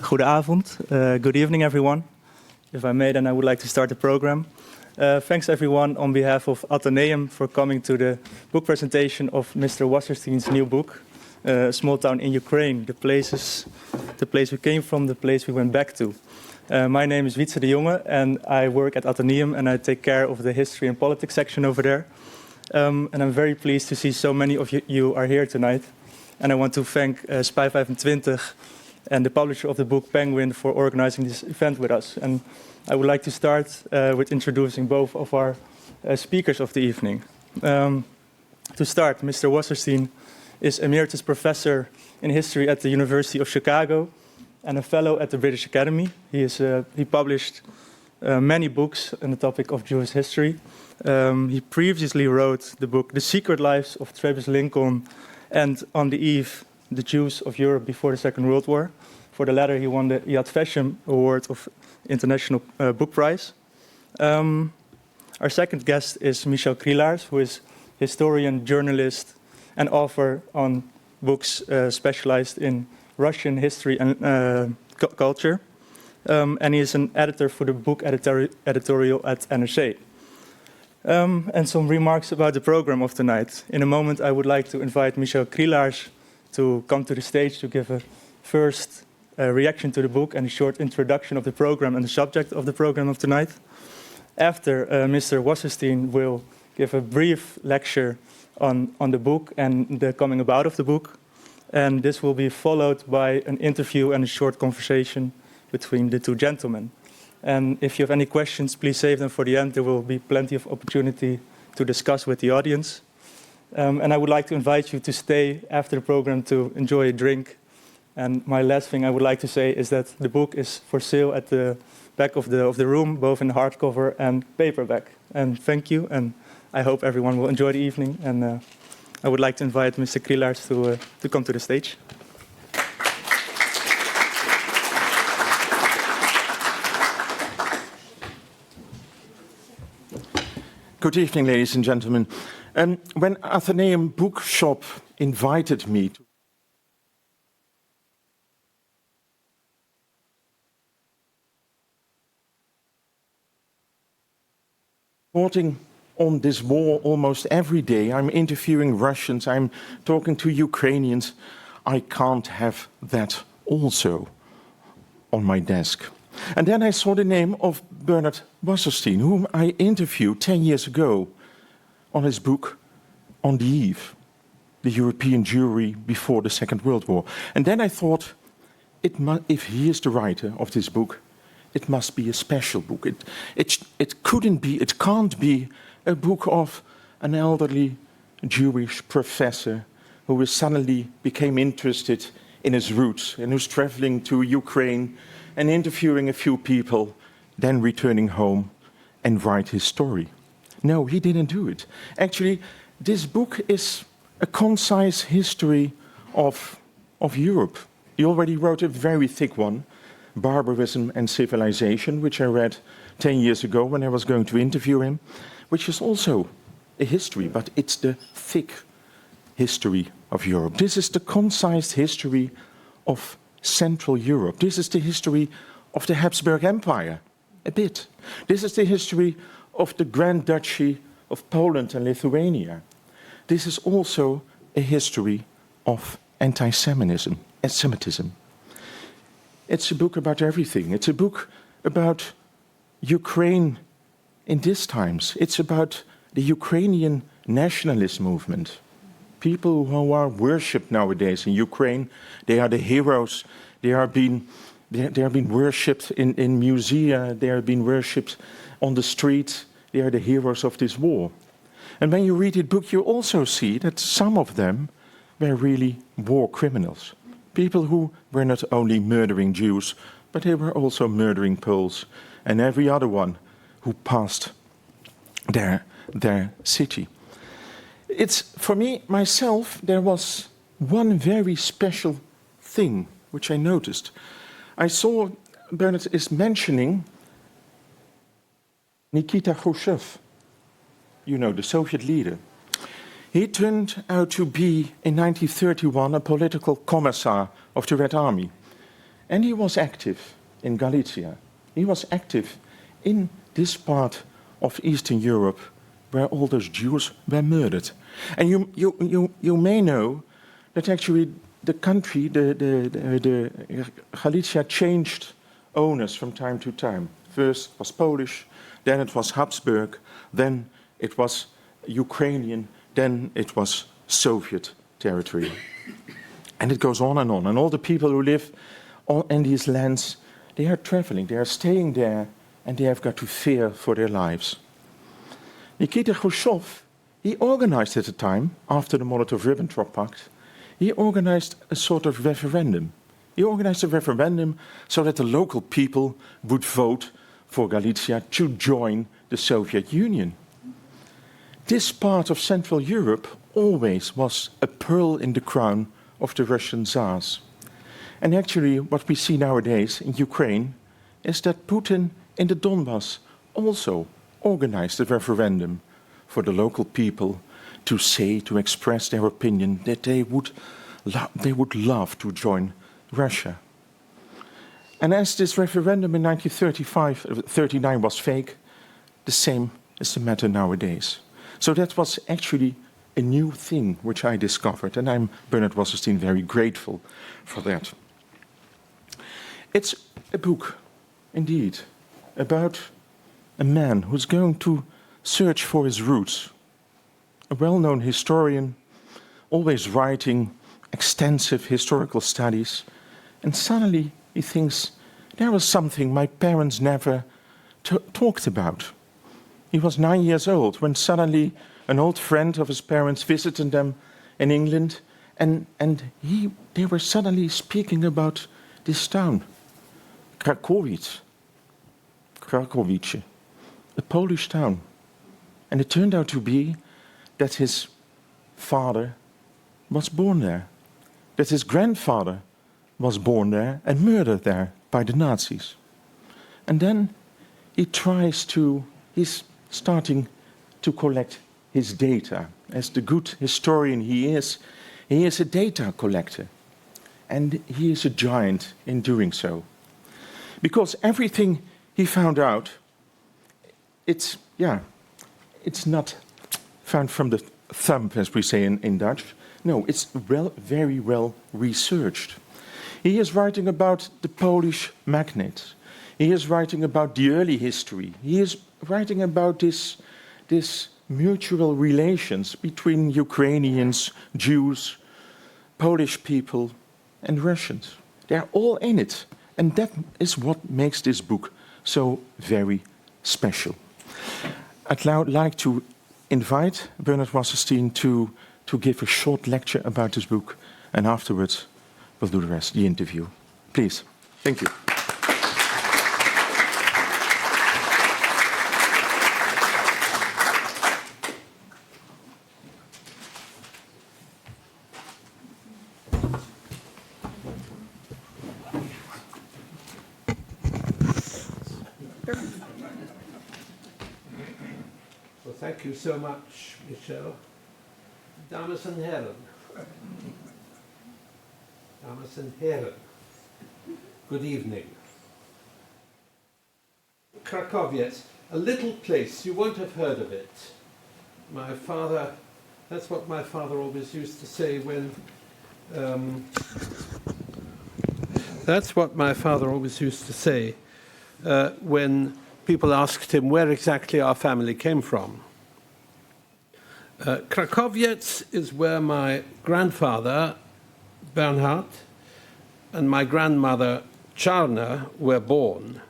Goedenavond, good evening everyone. If I may, then I would like to start the program. Thanks everyone on behalf of Atheneum for coming to the book presentation of Mr. Wasserstein's new book, A Small Town in Ukraine, the place we came from, the place we went back to. My name is Wietse de Jonge and I work at Atheneum and I take care of the history and politics section over there. And I'm very pleased to see so many of you are here tonight. And I want to thank Spy 25 and the publisher of the book, Penguin, for organizing this event with us. And I would like to start with introducing both of our speakers of the evening. To start, Mr. Wasserstein is Emeritus Professor in History at the University of Chicago and a Fellow at the British Academy. He published many books on the topic of Jewish history. He previously wrote the book The Secret Lives of Travis Lincoln and On the Eve, the Jews of Europe Before the Second World War. For the latter, he won the Yad Vashem Award of International Book Prize. Our second guest is Michel Krielaars, who is historian, journalist, and author on books specialized in Russian history and culture. And he is an editor for the book editorial at NRC. And some remarks about the program of tonight. In a moment, I would like to invite Michel Krielaars to come to the stage to give a first reaction to the book and a short introduction of the program and the subject of the program of tonight. After, Mr. Wasserstein will give a brief lecture on the book and the coming about of the book. And this will be followed by an interview and a short conversation between the two gentlemen. And if you have any questions, please save them for the end. There will be plenty of opportunity to discuss with the audience. And I would like to invite you to stay after the program to enjoy a drink. And my last thing I would like to say is that the book is for sale at the back of the room, both in hardcover and paperback. And thank you, and I hope everyone will enjoy the evening. And I would like to invite Mr. Krielaars to come to the stage. Good evening, ladies and gentlemen. When Atheneum Bookshop invited me to reporting on this war almost every day, I'm interviewing Russians, I'm talking to Ukrainians, I can't have that also on my desk. And then I saw the name of Bernard Wasserstein, whom I interviewed 10 years ago on his book On the Eve, the European Jewry Before the Second World War. And then I thought, if he is the writer of this book, it must be a special book. It can't be a book of an elderly Jewish professor who suddenly became interested in his roots and who's traveling to Ukraine and interviewing a few people, then returning home and write his story. No, he didn't do it. Actually, this book is a concise history of Europe. He already wrote a very thick one, Barbarism and Civilization, which I read 10 years ago when I was going to interview him, which is also a history, but it's the thick history of Europe. This is the concise history of Central Europe. This is the history of the Habsburg Empire, a bit. This is the history of the Grand Duchy of Poland and Lithuania. This is also a history of anti-Semitism. It's a book about everything. It's a book about Ukraine in these times. It's about the Ukrainian nationalist movement. People who are worshipped nowadays in Ukraine, they are the heroes. They are being worshipped in musea. They are being worshipped on the street. They are the heroes of this war. And when you read the book, you also see that some of them were really war criminals. People who were not only murdering Jews, but they were also murdering Poles and every other one who passed their city. For me, myself, there was one very special thing which I noticed. I saw Bernard is mentioning Nikita Khrushchev, you know, the Soviet leader. He turned out to be, in 1931, a political commissar of the Red Army. And he was active in Galicia. He was active in this part of Eastern Europe where all those Jews were murdered. And you may know that actually the country, the Galicia changed owners from time to time. First it was Polish, then it was Habsburg, then it was Ukrainian, then it was Soviet territory. And it goes on. And all the people who live in these lands, they are traveling, they are staying there, and they have got to fear for their lives. Nikita Khrushchev, he organized at the time, after the Molotov-Ribbentrop Pact, he organized a sort of referendum. He organized a referendum so that the local people would vote for Galicia to join the Soviet Union. This part of Central Europe always was a pearl in the crown of the Russian Tsars. And actually what we see nowadays in Ukraine is that Putin in the Donbass also organized a referendum for the local people to say, to express their opinion that they would love to join Russia. And as this referendum in 1939 was fake, the same is the matter nowadays. So that was actually a new thing which I discovered, and I'm, Bernard Wasserstein, very grateful for that. It's a book, indeed, about a man who's going to search for his roots. A well-known historian, always writing extensive historical studies, and suddenly he thinks, there was something my parents never talked about. He was 9 years old when suddenly an old friend of his parents visited them in England, and they were suddenly speaking about this town, Krakowiec, a Polish town. And it turned out to be that his father was born there, that his grandfather was born there and murdered there by the Nazis. And then he's starting to collect his data. As the good historian he is a data collector. And he is a giant in doing so. Because everything he found out, it's not found from the thumb, as we say in Dutch. No, it's very well researched. He is writing about the Polish magnates. He is writing about the early history. He is writing about this mutual relations between Ukrainians, Jews, Polish people, and Russians. They're all in it. And that is what makes this book so very special. I'd now like to invite Bernard Wasserstein to give a short lecture about this book, and afterwards we'll do the rest, the interview. Please. Thank you. Well, thank you so much, Michel. Dames en heren. Dames en heren. Good evening. Krakowiec, a little place, you won't have heard of it. My father, that's what my father always used to say when, when people asked him where exactly our family came from. Krakowiec is where my grandfather, Bernhard, and my grandmother, Czarna, were born.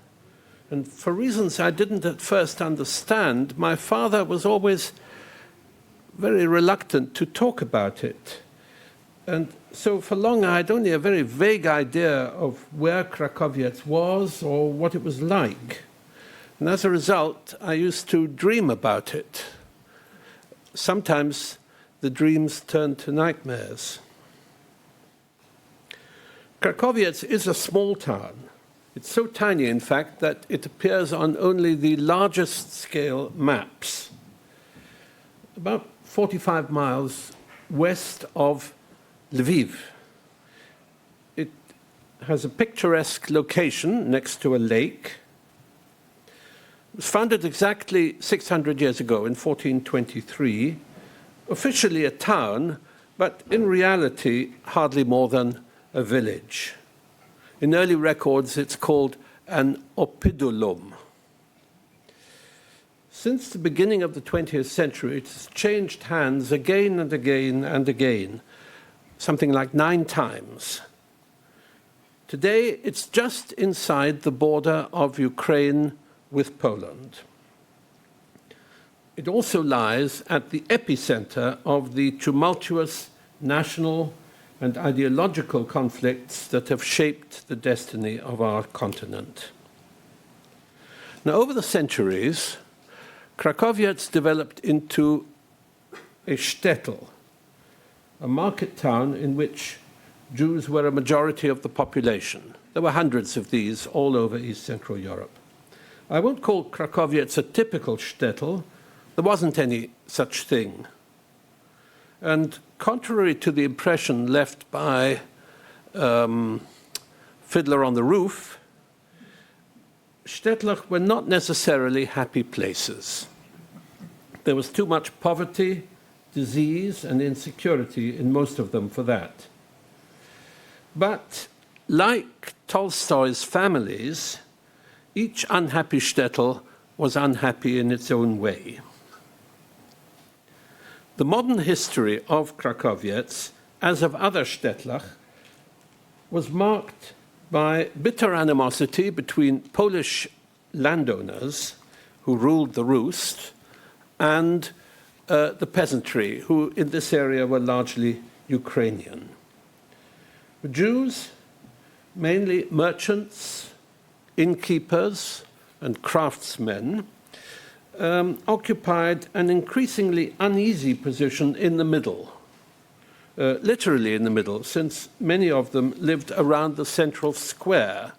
And for reasons I didn't at first understand, my father was always very reluctant to talk about it. And so for long I had only a very vague idea of where Krakowiec was or what it was like. And as a result, I used to dream about it. Sometimes the dreams turned to nightmares. Krakowiec is a small town. It's so tiny, in fact, that it appears on only the largest scale maps. About 45 miles west of Lviv. It has a picturesque location next to a lake. It was founded exactly 600 years ago in 1423, officially a town, but in reality hardly more than a village. In early records, it's called an oppidulum. Since the beginning of the 20th century, it has changed hands again and again and again, something like 9 times. Today, it's just inside the border of Ukraine with Poland. It also lies at the epicenter of the tumultuous national and ideological conflicts that have shaped the destiny of our continent. Now, over the centuries, Krakowiec developed into a shtetl, a market town in which Jews were a majority of the population. There were hundreds of these all over East Central Europe. I won't call Krakowiec a typical shtetl. There wasn't any such thing. And contrary to the impression left by Fiddler on the Roof, shtetl were not necessarily happy places. There was too much poverty, disease, and insecurity in most of them for that. But like Tolstoy's families, each unhappy shtetl was unhappy in its own way. The modern history of Krakowiec, as of other shtetl, was marked by bitter animosity between Polish landowners who ruled the roost and the peasantry, who in this area were largely Ukrainian. The Jews, mainly merchants, innkeepers, and craftsmen, occupied an increasingly uneasy position in the middle, literally in the middle, since many of them lived around the central square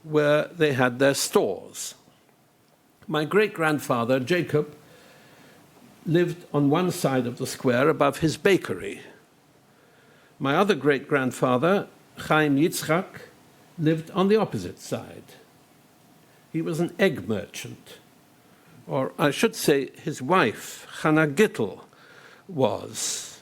where they had their stores. My great-grandfather, Jacob, lived on one side of the square above his bakery. My other great-grandfather, Chaim Yitzchak, lived on the opposite side. He was an egg merchant, or I should say his wife, Hannah Gittel, was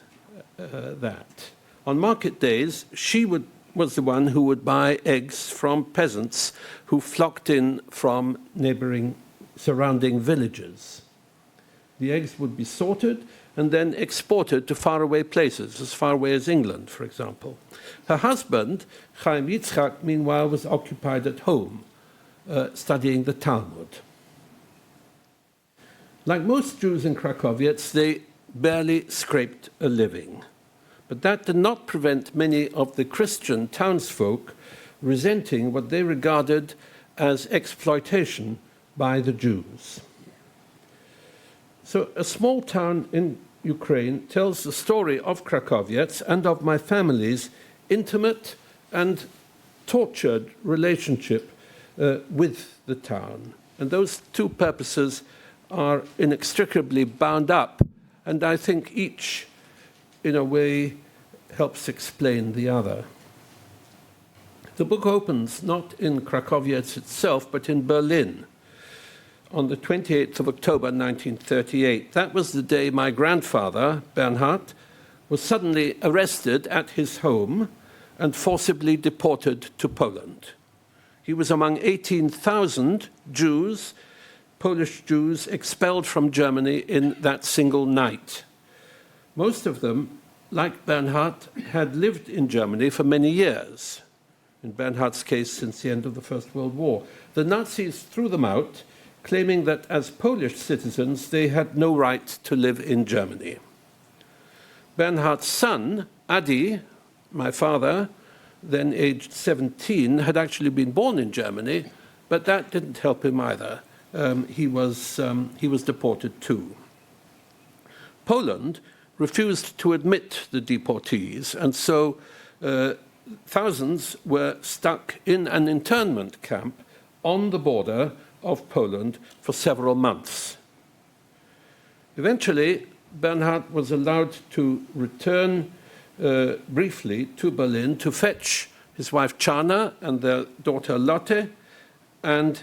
that. On market days, she was the one who would buy eggs from peasants who flocked in from neighboring, surrounding villages. The eggs would be sorted and then exported to faraway places, as far away as England, for example. Her husband, Chaim Yitzchak, meanwhile, was occupied at home, studying the Talmud. Like most Jews in Krakowiec, they barely scraped a living. But that did not prevent many of the Christian townsfolk resenting what they regarded as exploitation by the Jews. So a small town in Ukraine tells the story of Krakowiec and of my family's intimate and tortured relationship with the town. And those two purposes are inextricably bound up, and I think each, in a way, helps explain the other. The book opens not in Krakowiec itself, but in Berlin, on the 28th of October 1938. That was the day my grandfather, Bernhard, was suddenly arrested at his home and forcibly deported to Poland. He was among 18,000 Jews, Polish Jews, expelled from Germany in that single night. Most of them, like Bernhard, had lived in Germany for many years, in Bernhard's case since the end of the First World War. The Nazis threw them out, claiming that as Polish citizens they had no right to live in Germany. Bernhard's son, Adi, my father, then aged 17, had actually been born in Germany, but that didn't help him either. He was deported too. Poland refused to admit the deportees, and so thousands were stuck in an internment camp on the border of Poland for several months. Eventually, Bernhard was allowed to return briefly to Berlin to fetch his wife Czarna and their daughter Lotte, and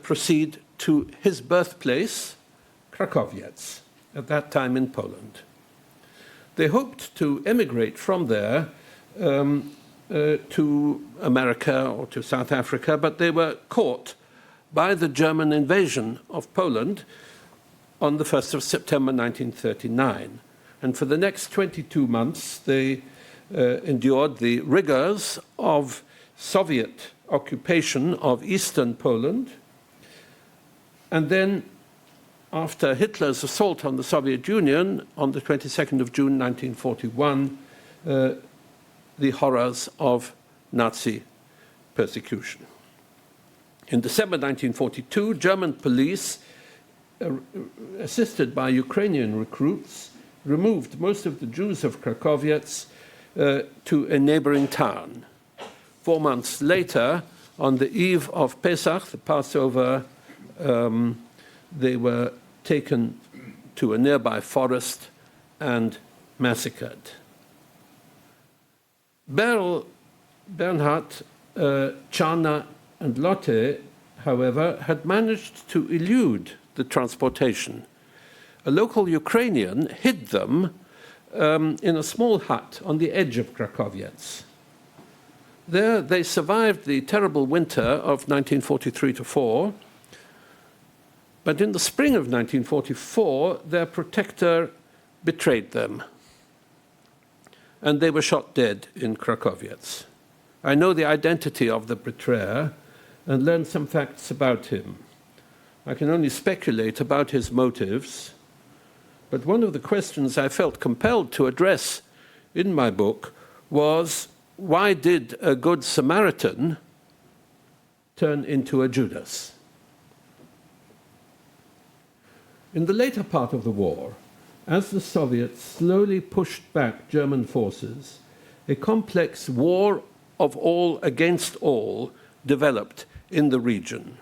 proceed to his birthplace, Krakowiec, at that time in Poland. They hoped to emigrate from there to America or to South Africa, but they were caught by the German invasion of Poland on the 1st of September 1939. And for the next 22 months, they endured the rigors of Soviet occupation of eastern Poland. And then, after Hitler's assault on the Soviet Union on the 22nd of June 1941, the horrors of Nazi persecution. In December 1942, German police, assisted by Ukrainian recruits, removed most of the Jews of Krakowiec to a neighboring town. 4 months later, on the eve of Pesach, the Passover, they were taken to a nearby forest and massacred. Bernhard, Czarna, and Lotte, however, had managed to elude the transportation. A local Ukrainian hid them in a small hut on the edge of Krakowiec. There they survived the terrible winter of 1943-4, but in the spring of 1944, their protector betrayed them, and they were shot dead in Krakowiec. I know the identity of the betrayer and learned some facts about him. I can only speculate about his motives, but one of the questions I felt compelled to address in my book was, why did a good Samaritan turn into a Judas? In the later part of the war, as the Soviets slowly pushed back German forces, a complex war of all against all developed in the region.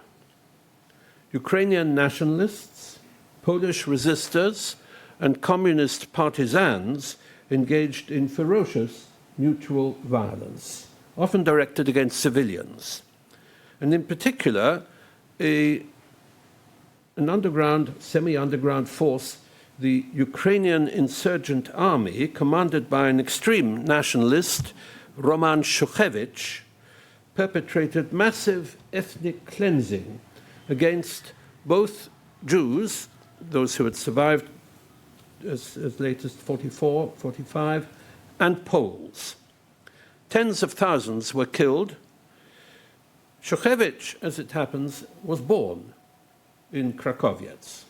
Ukrainian nationalists, Polish resistors, and communist partisans engaged in ferocious mutual violence, often directed against civilians. And in particular, an underground, semi-underground force, the Ukrainian insurgent army, commanded by an extreme nationalist, Roman Shukhevich, perpetrated massive ethnic cleansing against both Jews, those who had survived as late as 44, 45, and Poles. Tens of thousands were killed. Shukhevich, as it happens, was born in Krakowiec.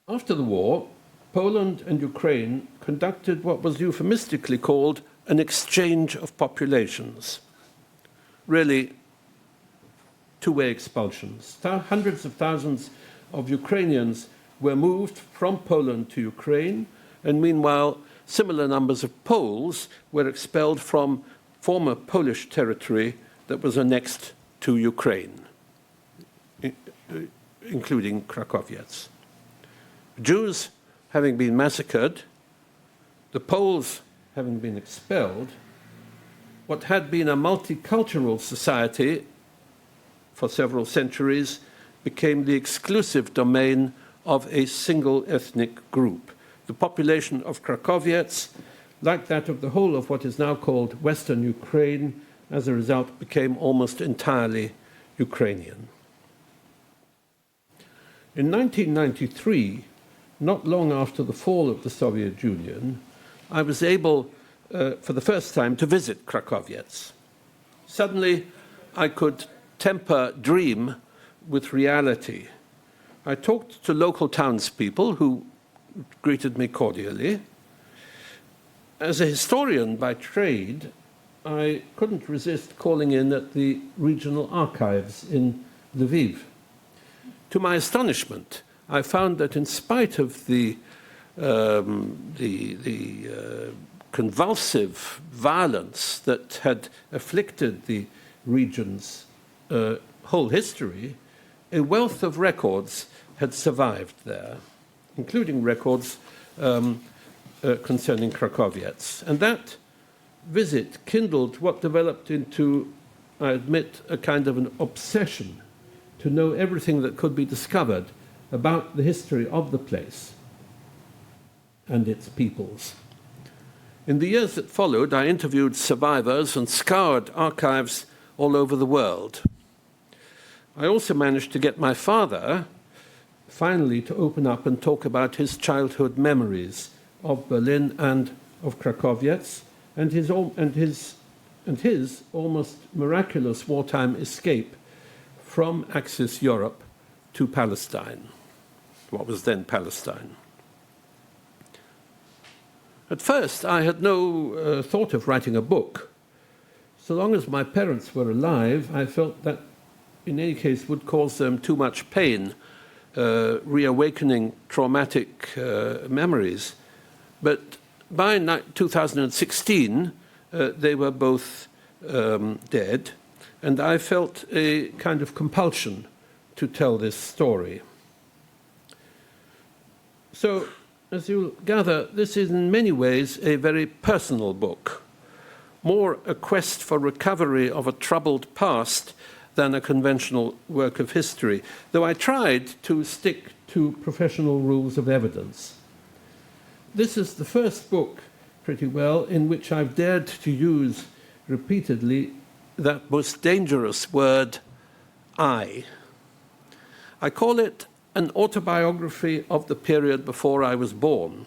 After the war, Poland and Ukraine conducted what was euphemistically called an exchange of populations. Really, two-way expulsions. Hundreds of thousands of Ukrainians were moved from Poland to Ukraine, and meanwhile, similar numbers of Poles were expelled from former Polish territory that was annexed to Ukraine, including Krakowiec. Jews having been massacred, the Poles having been expelled, what had been a multicultural society for several centuries became the exclusive domain of a single ethnic group. The population of Krakowiec, like that of the whole of what is now called Western Ukraine, as a result became almost entirely Ukrainian. In 1993, not long after the fall of the Soviet Union, I was able, for the first time, to visit Krakowiec. Suddenly, I could temper dream with reality. I talked to local townspeople who greeted me cordially. As a historian by trade, I couldn't resist calling in at the regional archives in Lviv. To my astonishment, I found that in spite of the convulsive violence that had afflicted the region's whole history, a wealth of records had survived there, including records concerning Krakowiec. And visit kindled what developed into, I admit, a kind of an obsession to know everything that could be discovered about the history of the place and its peoples. In the years that followed, I interviewed survivors and scoured archives all over the world. I also managed to get my father finally to open up and talk about his childhood memories of Berlin and of Krakowiec and his almost miraculous wartime escape from Axis Europe to Palestine, what was then Palestine. At first, I had no thought of writing a book. So long as my parents were alive, I felt that, in any case, would cause them too much pain, reawakening traumatic memories. But by 2016, they were both dead, and I felt a kind of compulsion to tell this story. So, as you'll gather, this is in many ways a very personal book, more a quest for recovery of a troubled past than a conventional work of history, though I tried to stick to professional rules of evidence. This is the first book, pretty well, in which I've dared to use repeatedly that most dangerous word, I. I call it an autobiography of the period before I was born.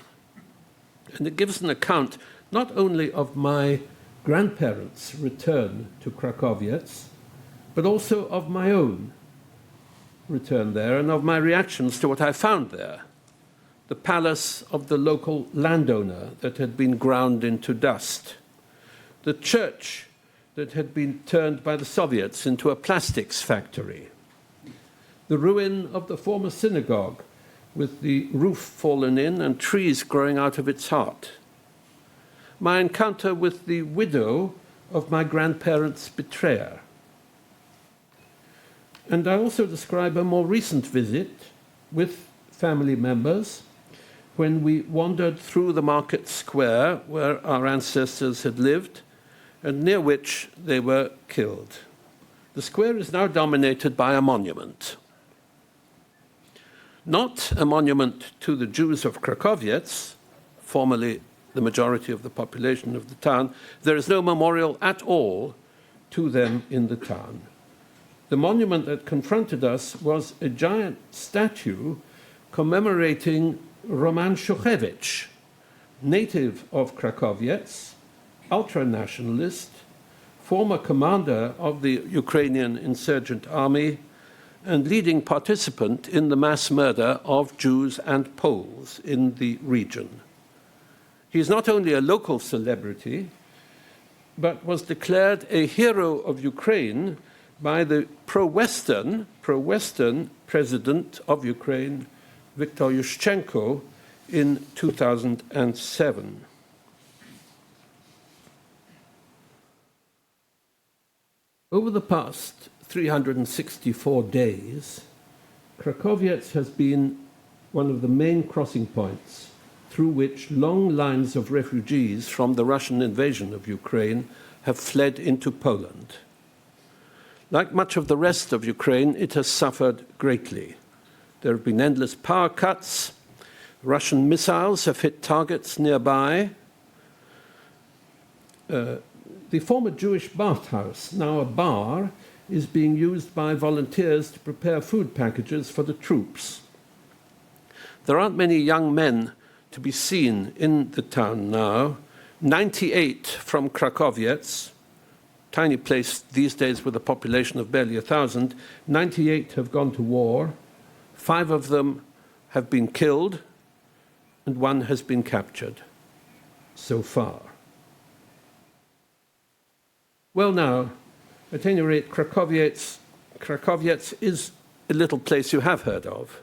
And it gives an account not only of my grandparents' return to Krakowiec, but also of my own return there and of my reactions to what I found there. The palace of the local landowner that had been ground into dust. The church that had been turned by the Soviets into a plastics factory. The ruin of the former synagogue with the roof fallen in and trees growing out of its heart. My encounter with the widow of my grandparents' betrayer. And I also describe a more recent visit with family members when we wandered through the market square where our ancestors had lived and near which they were killed. The square is now dominated by a monument. Not a monument to the Jews of Krakowiec, formerly the majority of the population of the town. There is no memorial at all to them in the town. The monument that confronted us was a giant statue commemorating Roman Szuchewicz, native of Krakowiec, ultra-nationalist, former commander of the Ukrainian insurgent army, and leading participant in the mass murder of Jews and Poles in the region. He is not only a local celebrity, but was declared a hero of Ukraine by the pro-Western president of Ukraine, Viktor Yushchenko, in 2007. Over the past 364 days, Krakowiec has been one of the main crossing points through which long lines of refugees from the Russian invasion of Ukraine have fled into Poland. Like much of the rest of Ukraine, it has suffered greatly. There have been endless power cuts. Russian missiles have hit targets nearby. The former Jewish bathhouse, now a bar, is being used by volunteers to prepare food packages for the troops. There aren't many young men to be seen in the town now. 98 from Krakowiec, tiny place these days with a population of barely 1,000. 98 have gone to war. 5 of them have been killed, and 1 has been captured so far. Well, now, at any rate, Krakowiec is a little place you have heard of.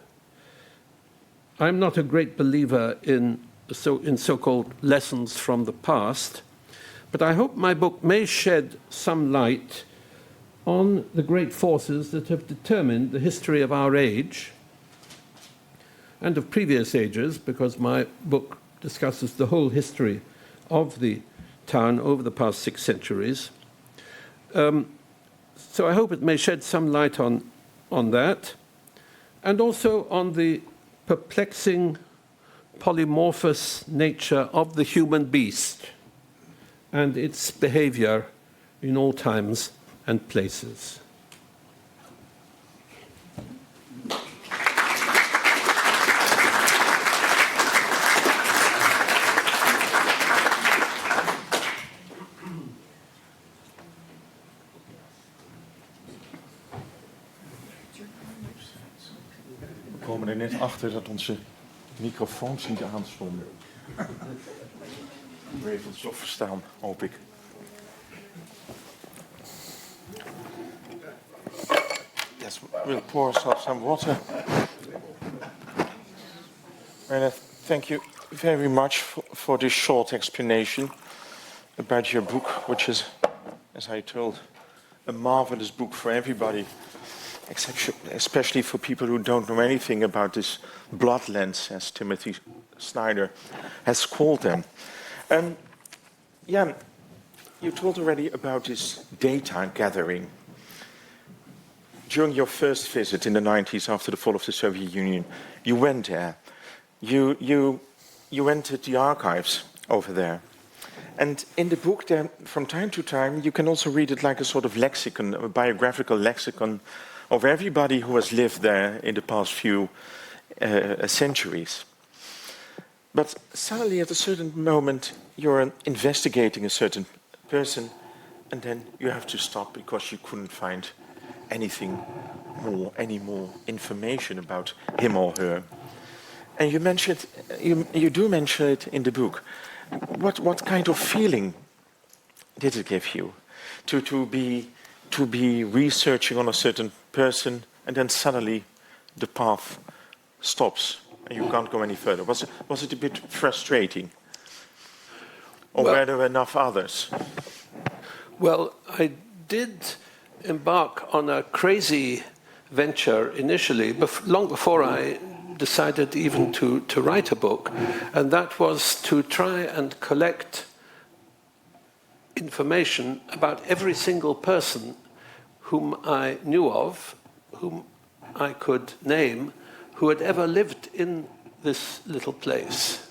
I'm not a great believer in so-called lessons from the past, but I hope my book may shed some light on the great forces that have determined the history of our age and of previous ages, because my book discusses the whole history of the town over the past 6 centuries. So I hope it may shed some light on that, and also on the perplexing, polymorphous nature of the human beast and its behavior in all times and places. We komen er net achter dat onze microfoons niet aanstonden. We even zo verstaan, hoop ik. Yes, we'll pour ourselves some water. And thank you very much for this short explanation about your book, which is, as I told, a marvelous book for everybody, especially for people who don't know anything about this bloodlands, as Timothy Snyder has called them. Jan, you told already about this data gathering. During your first visit in the 90s after the fall of the Soviet Union, you went there. You entered the archives over there. And in the book, there, from time to time, you can also read it like a sort of lexicon, a biographical lexicon of everybody who has lived there in the past few centuries. But suddenly, at a certain moment, you're investigating a certain person, and then you have to stop because you couldn't find any more information about him or her. And you mentioned, you do mention it in the book. What kind of feeling did it give you to be researching on a certain person, and then suddenly the path stops and you can't go any further? Was it a bit frustrating? Or were there enough others? Well, I did embark on a crazy venture initially, long before I decided even to write a book, and that was to try and collect information about every single person whom I knew of, whom I could name, who had ever lived in this little place.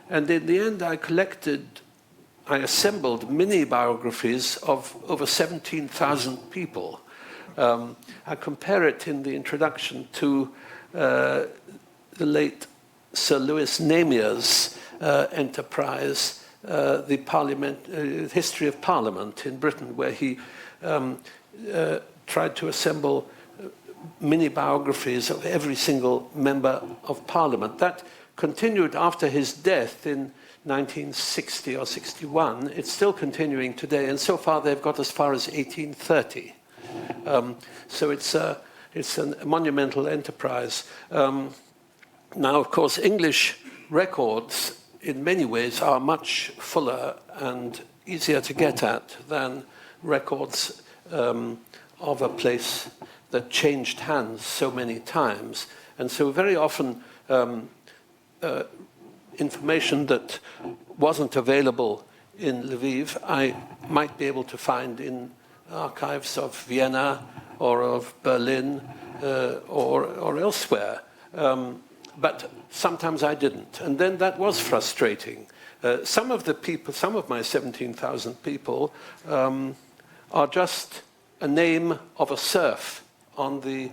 And in the end, I assembled mini-biographies of over 17,000 people. I compare it in the introduction to the late Sir Lewis Namier's enterprise, the History of Parliament in Britain, where he tried to assemble mini-biographies of every single member of Parliament. That continued after his death in 1960 or 61. It's still continuing today, and so far they've got as far as 1830. So it's a monumental enterprise. Now, of course, English records in many ways are much fuller and easier to get at than records of a place that changed hands so many times. And so very often information that wasn't available in Lviv, I might be able to find in archives of Vienna or of Berlin or elsewhere. But sometimes I didn't. And then that was frustrating. Some of my 17,000 people are just a name of a serf on the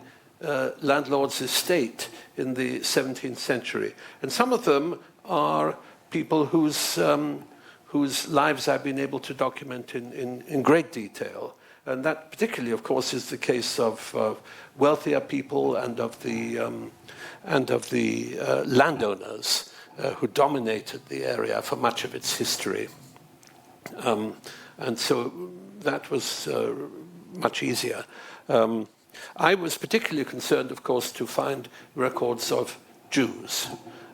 landlord's estate in the 17th century. And some of them are people whose lives I've been able to document in great detail. And that particularly, of course, is the case of wealthier people and of the landowners who dominated the area for much of its history. And so that was much easier. I was particularly concerned, of course, to find records of Jews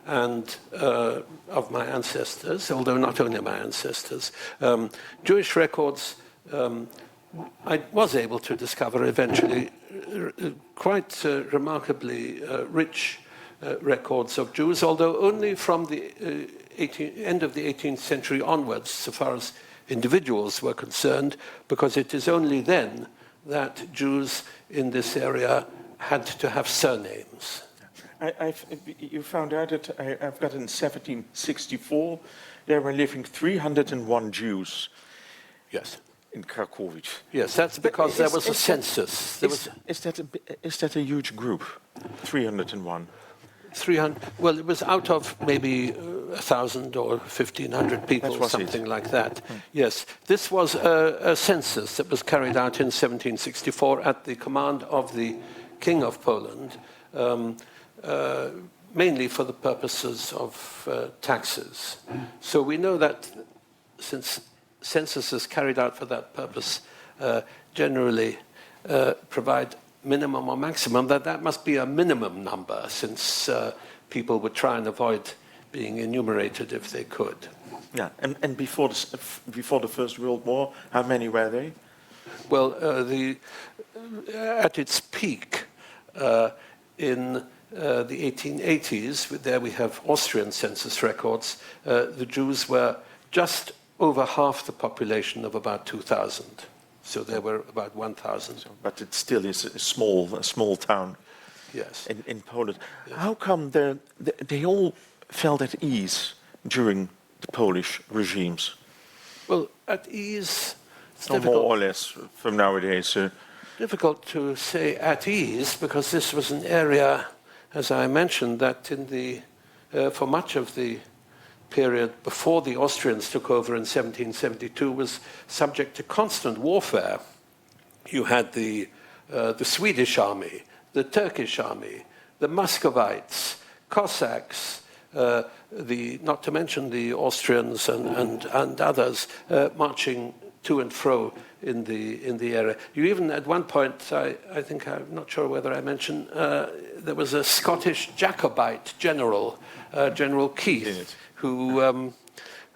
and of my ancestors, although not only my ancestors. Jewish records, I was able to discover eventually quite remarkably rich records of Jews, although only from the end of the 18th century onwards, so far as individuals were concerned, because it is only then that Jews in this area had to have surnames. You found out that I've got in 1764 there were living 301 Jews. Yes. In Krakowiec. Yes, that's because there was a census. Is that a huge group? 301. 300. Well, it was out of maybe 1,000 or 1,500 people, something like that. Yes, this was a census that was carried out in 1764 at the command of the King of Poland, mainly for the purposes of taxes. So we know that since censuses carried out for that purpose generally provide minimum or maximum, that must be a minimum number, since people would try and avoid being enumerated if they could. Yeah, and before the First World War, how many were they? Well, at its peak in the 1880s, there we have Austrian census records, the Jews were just over half the population of about 2,000. So there were about 1,000. But it still is a small town. Yes. In Poland. Yes. How come they all felt at ease during the Polish regimes? Well, at ease, it's difficult. More or less from nowadays. Difficult to say at ease, because this was an area, as I mentioned, that for much of the period before the Austrians took over in 1772 was subject to constant warfare. You had the Swedish army, the Turkish army, the Muscovites, Cossacks, not to mention the Austrians and others marching to and fro in the area. You even at one point, I think, I'm not sure whether I mentioned, there was a Scottish Jacobite general, General Keith, who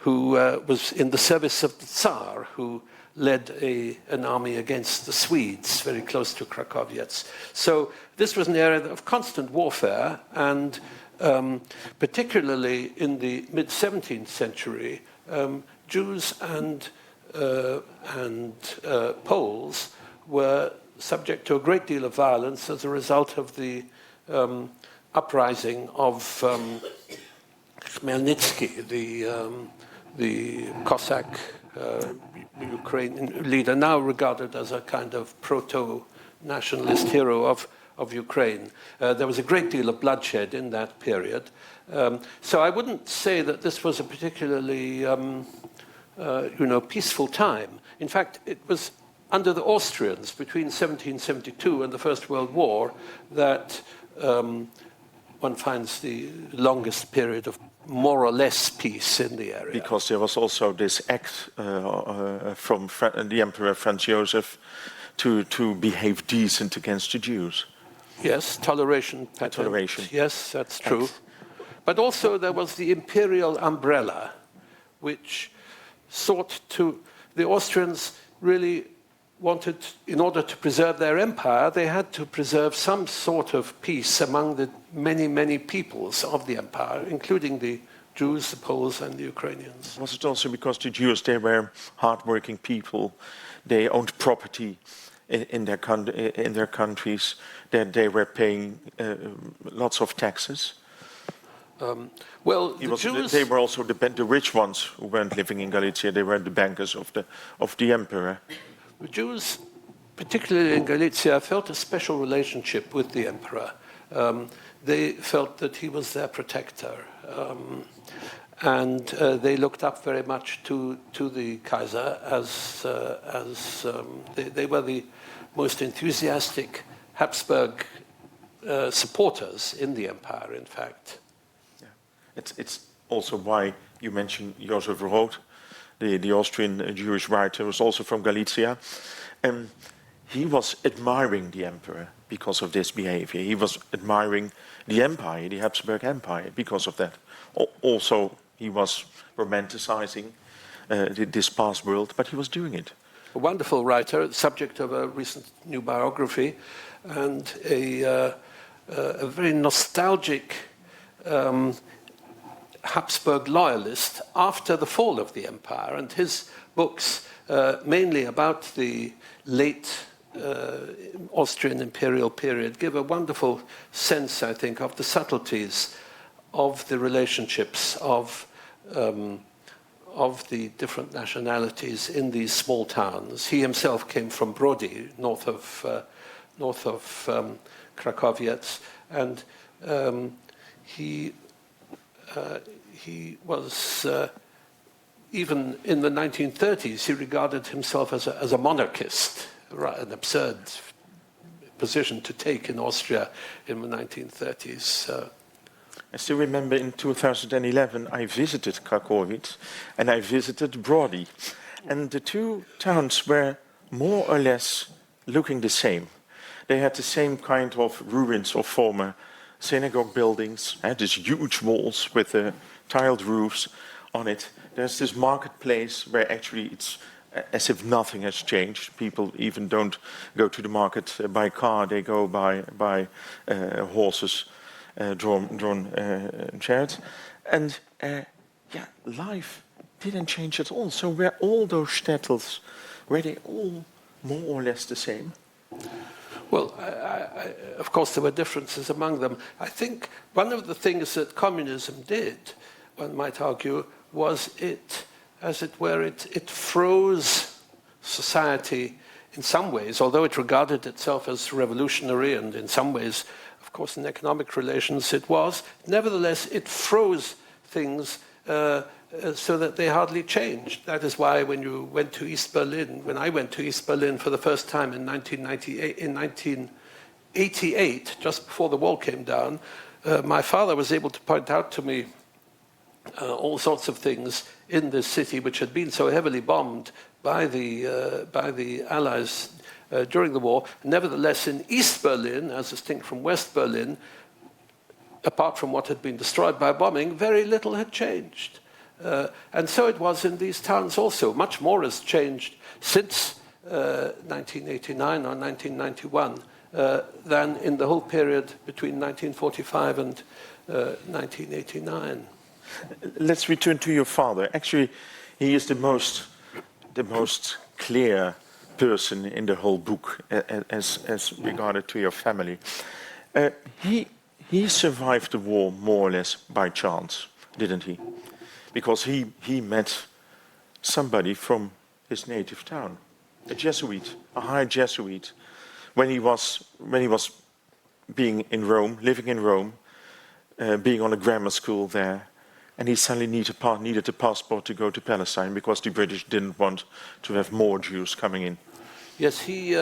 was in the service of the Tsar, who led an army against the Swedes very close to Krakowiec. So this was an area of constant warfare, and particularly in the mid-17th century, Jews and Poles were subject to a great deal of violence as a result of the uprising of Khmelnytsky, the Cossack Ukrainian leader, now regarded as a kind of proto-nationalist hero of Ukraine. There was a great deal of bloodshed in that period. So I wouldn't say that this was a particularly peaceful time. In fact, it was under the Austrians between 1772 and the First World War that one finds the longest period of more or less peace in the area. Because there was also this act from the Emperor Franz Joseph to behave decent against the Jews. Yes, toleration patent. Toleration. Yes, that's true. But also there was the imperial umbrella, which the Austrians really wanted, in order to preserve their empire, they had to preserve some sort of peace among the many, many peoples of the empire, including the Jews, the Poles, and the Ukrainians. Was it also because the Jews, they were hardworking people, they owned property in their countries, that they were paying lots of taxes? Well, they were also the rich ones who weren't living in Galicia. They were the bankers of the emperor. The Jews, particularly in Galicia, felt a special relationship with the emperor. They felt that he was their protector, and they looked up very much to the Kaiser as they were the most enthusiastic Habsburg supporters in the empire, in fact. It's also why you mentioned Joseph Roth, the Austrian Jewish writer, was also from Galicia. He was admiring the emperor because of this behavior. He was admiring the empire, the Habsburg Empire, because of that. Also, he was romanticizing this past world, but he was doing it. A wonderful writer, subject of a recent new biography, and a very nostalgic Habsburg loyalist after the fall of the empire. And his books, mainly about the late Austrian imperial period, give a wonderful sense, I think, of the subtleties of the relationships of the different nationalities in these small towns. He himself came from Brody, north of Krakowiec, and he was even in the 1930s. He regarded himself as a monarchist, an absurd position to take in Austria in the 1930s. I still remember in 2011 I visited Krakowitz and I visited Brody. And the two towns were more or less looking the same. They had the same kind of ruins of former synagogue buildings, these huge walls with tiled roofs on it. There's this marketplace where actually it's as if nothing has changed. People even don't go to the market by car, they go by horses. Drawn chariots, and life didn't change at all. So were all those shtetls, were they all more or less the same? Well, of course there were differences among them. I think one of the things that communism did, one might argue, was it froze society in some ways, although it regarded itself as revolutionary, and in some ways, of course, in economic relations it was. Nevertheless, it froze things so that they hardly changed. That is why when you went to East Berlin, when I went to East Berlin for the first time in 1988, just before the wall came down, my father was able to point out to me all sorts of things in this city which had been so heavily bombed by the Allies during the war. Nevertheless, in East Berlin, as distinct from West Berlin, apart from what had been destroyed by bombing, very little had changed. And so it was in these towns also. Much more has changed since 1989 or 1991 than in the whole period between 1945 and 1989. Let's return to your father. Actually, he is the most clear person in the whole book as regarded to your family. He survived the war more or less by chance, didn't he? Because he met somebody from his native town, a Jesuit, a high Jesuit, when he was being in Rome, living in Rome, being on a grammar school there. And he suddenly needed a passport to go to Palestine because the British didn't want to have more Jews coming in. Yes, he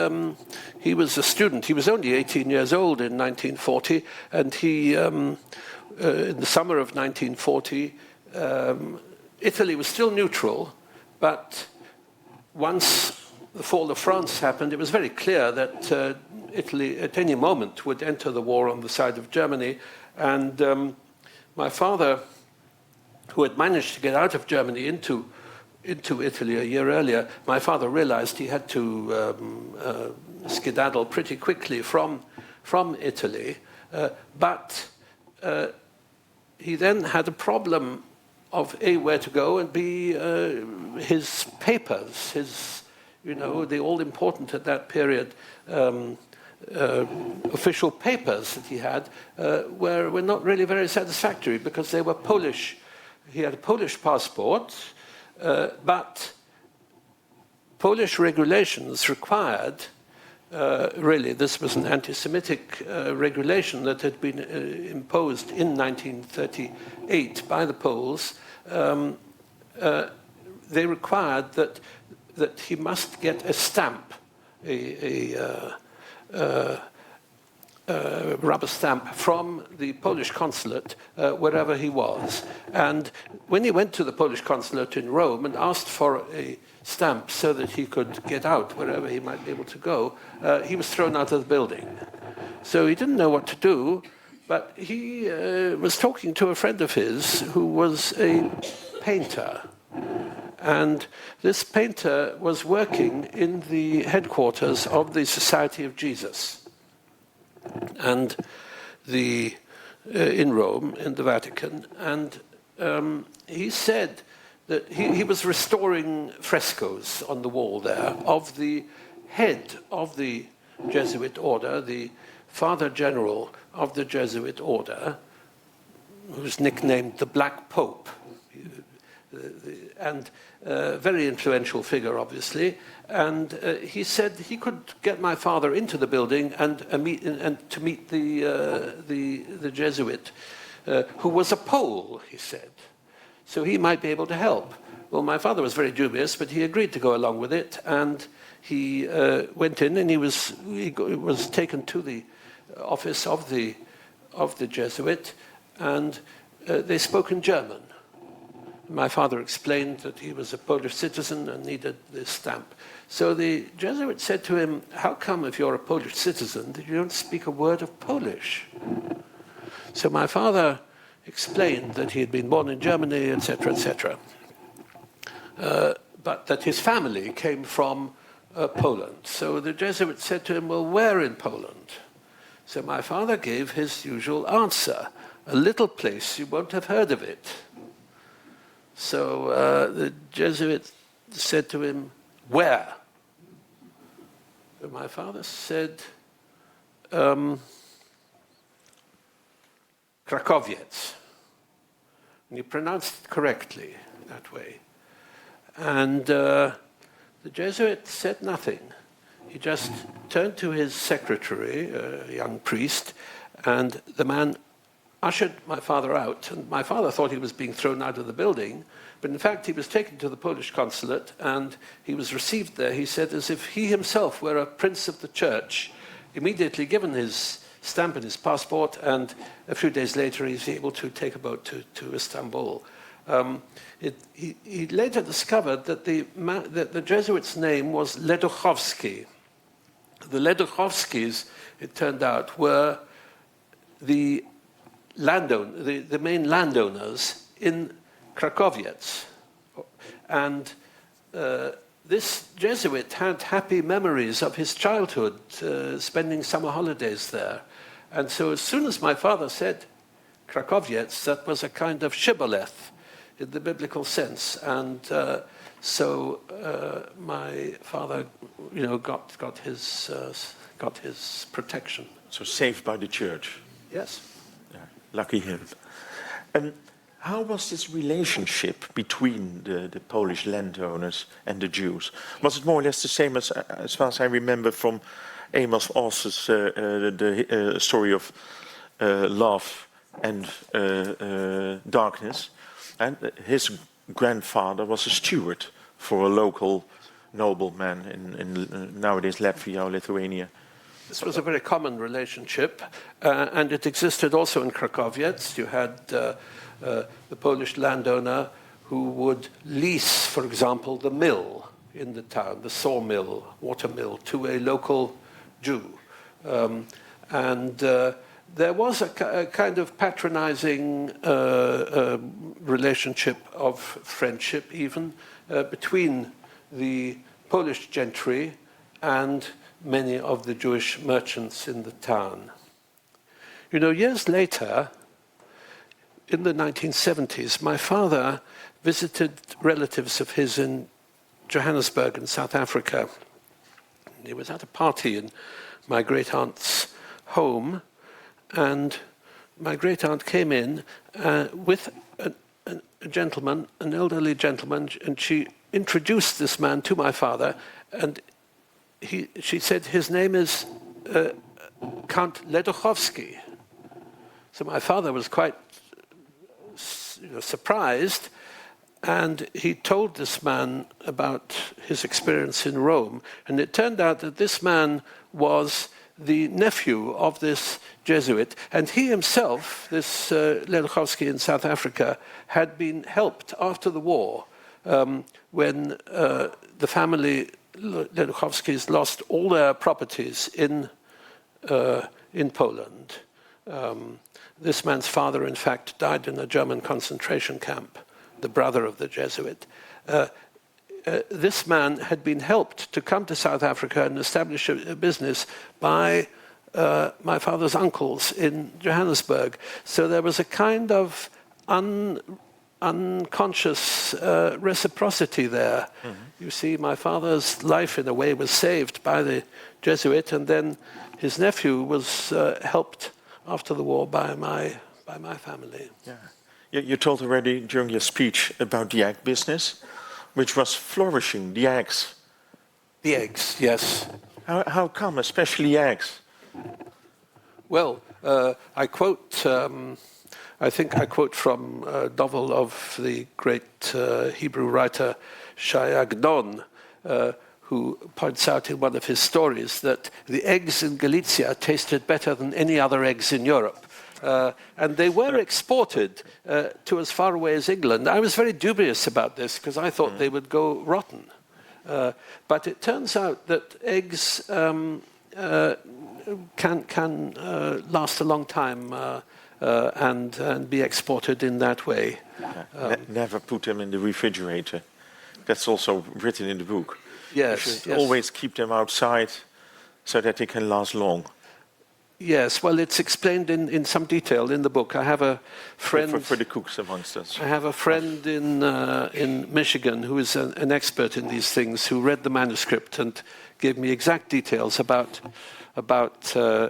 was a student. He was only 18 years old in 1940, and he, in the summer of 1940, Italy was still neutral, but once the fall of France happened, it was very clear that Italy at any moment would enter the war on the side of Germany, and my father, who had managed to get out of Germany into Italy a year earlier, my father realized he had to skedaddle pretty quickly from Italy. But he then had a problem of A, where to go, and B, his papers, the all-important at that period official papers that he had were not really very satisfactory because they were Polish. He had a Polish passport, but Polish regulations required, really, this was an anti-Semitic regulation that had been imposed in 1938 by the Poles. They required that he must get a stamp, a rubber stamp from the Polish consulate wherever he was. And when he went to the Polish consulate in Rome and asked for a stamp so that he could get out wherever he might be able to go, he was thrown out of the building. So he didn't know what to do, but he was talking to a friend of his who was a painter. And this painter was working in the headquarters of the Society of Jesus. And in Rome, in the Vatican, and he said that he was restoring frescoes on the wall there of the head of the Jesuit order, the Father General of the Jesuit order, who was nicknamed the Black Pope, and a very influential figure, obviously. And he said he could get my father into the building and to meet the Jesuit, who was a Pole, he said. So he might be able to help. Well, my father was very dubious, but he agreed to go along with it, and he went in, and he was taken to the office of the Jesuit, and they spoke in German. My father explained that he was a Polish citizen and needed this stamp. So the Jesuit said to him, "How come, if you're a Polish citizen, that you don't speak a word of Polish?" So my father explained that he had been born in Germany, etc., etc., but that his family came from Poland. So the Jesuit said to him, "Well, where in Poland?" So my father gave his usual answer, "A little place, you won't have heard of it." So the Jesuit said to him, "Where?" So my father said, Krakowiec. And he pronounced it correctly that way. And the Jesuit said nothing. He just turned to his secretary, a young priest, and the man ushered my father out. And my father thought he was being thrown out of the building, but in fact he was taken to the Polish consulate and he was received there, he said, as if he himself were a prince of the church, immediately given his stamp and his passport, and a few days later he's able to take a boat to Istanbul. He later discovered that the Jesuit's name was Leduchowski. The Leduchowskis, it turned out, were the main landowners in Krakowiec. And this Jesuit had happy memories of his childhood, spending summer holidays there. And so as soon as my father said Krakowiec, that was a kind of shibboleth in the biblical sense. And so my father, got his protection. So saved by the church. Yes. Yeah, lucky him. How was this relationship between the Polish landowners and the Jews? Was it more or less the same as far as I remember from Amos Ozz's the story of love and darkness? And his grandfather was a steward for a local nobleman in nowadays Latvia or Lithuania. This was a very common relationship, and it existed also in Krakowiec. You had the Polish landowner who would lease, for example, the mill in the town, the sawmill, watermill, to a local Jew. And there was a kind of patronizing relationship of friendship even between the Polish gentry and many of the Jewish merchants in the town. Years later, in the 1970s, my father visited relatives of his in Johannesburg in South Africa. He was at a party in my great-aunt's home, and my great-aunt came in with a gentleman, an elderly gentleman, and she introduced this man to my father, and she said, his name is Count Leduchowski. So my father was quite surprised, and he told this man about his experience in Rome. And it turned out that this man was the nephew of this Jesuit, and he himself, this Leduchowski in South Africa, had been helped after the war when the family Leduchowskis lost all their properties in Poland. This man's father, in fact, died in a German concentration camp, the brother of the Jesuit. This man had been helped to come to South Africa and establish a business by my father's uncles in Johannesburg. So there was a kind of unconscious reciprocity there. You see, my father's life, in a way, was saved by the Jesuit, and then his nephew was helped after the war by my family. Yeah. You told already during your speech about the egg business, which was flourishing, the eggs. The eggs, yes. How come, especially eggs? Well, I quote, I think I quote from a novel of the great Hebrew writer Shai Agnon, who points out in one of his stories that the eggs in Galicia tasted better than any other eggs in Europe. And they were exported to as far away as England. I was very dubious about this because I thought they would go rotten. But it turns out that eggs can last a long time and be exported in that way. Never put them in the refrigerator. That's also written in the book. Yes, you should yes. always keep them outside so that they can last long. Yes, well, it's explained in some detail in the book. I have a friend for the cooks amongst us. I have a friend in Michigan who is an expert in these things, who read the manuscript and gave me exact details about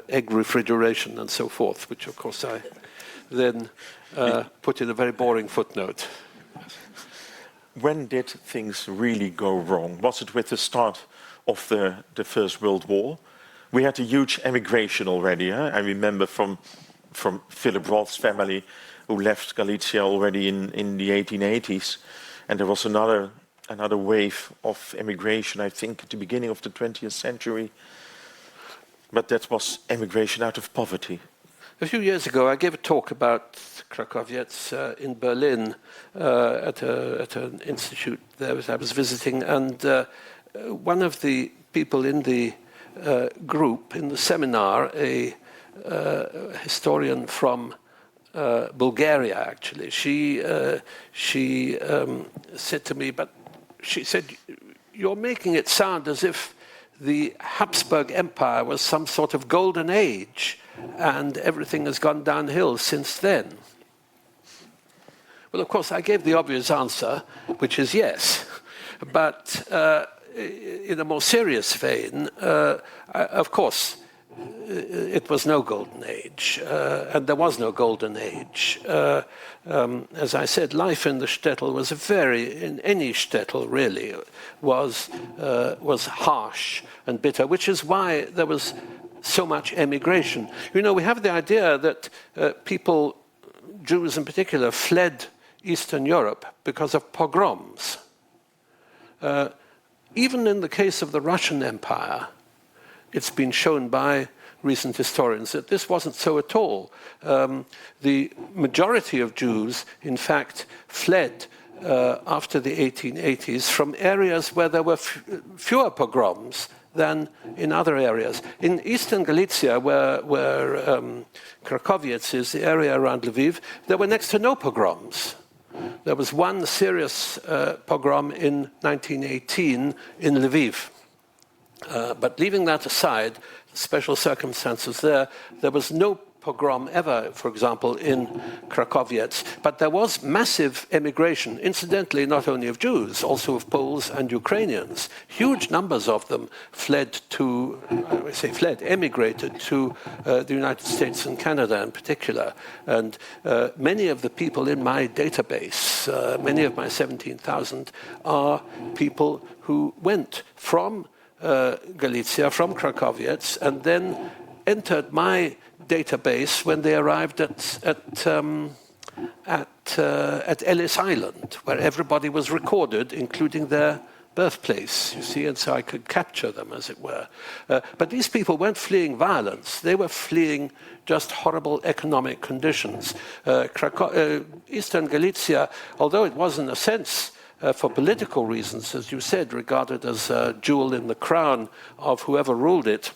egg refrigeration and so forth, which of course I then put in a very boring footnote. When did things really go wrong? Was it with the start of the First World War? We had a huge emigration already. I remember from Philip Roth's family, who left Galicia already in the 1880s, and there was another wave of emigration, I think, at the beginning of the 20th century. But that was emigration out of poverty. A few years ago, I gave a talk about Krakowiec in Berlin at an institute there I was visiting, and one of the people in the group in the seminar, a historian from Bulgaria, actually, she said to me, but she said, "You're making it sound as if the Habsburg Empire was some sort of golden age, and everything has gone downhill since then." Well, of course, I gave the obvious answer, which is yes, but in a more serious vein, of course, it was no golden age, and there was no golden age. As I said, life in the shtetl was in any shtetl really, was harsh and bitter, which is why there was so much emigration. You know, we have the idea that people, Jews in particular, fled Eastern Europe because of pogroms. Even in the case of the Russian Empire, it's been shown by recent historians that this wasn't so at all. The majority of Jews, in fact, fled after the 1880s from areas where there were fewer pogroms than in other areas. In eastern Galicia, where Krakowiec is, the area around Lviv, there were next to no pogroms. There was one serious pogrom in 1918 in Lviv. But leaving that aside, special circumstances there was no pogrom ever, for example, in Krakowiec. But there was massive emigration, incidentally, not only of Jews, also of Poles and Ukrainians. Huge numbers of them emigrated to the United States and Canada in particular. And many of the people in my database, many of my 17,000, are people who went from Galicia, from Krakowiec, and then entered my database when they arrived at Ellis Island, where everybody was recorded, including their birthplace, you see, and so I could capture them, as it were. But these people weren't fleeing violence. They were fleeing just horrible economic conditions. Eastern Galicia, although it was in a sense for political reasons, as you said, regarded as a jewel in the crown of whoever ruled it,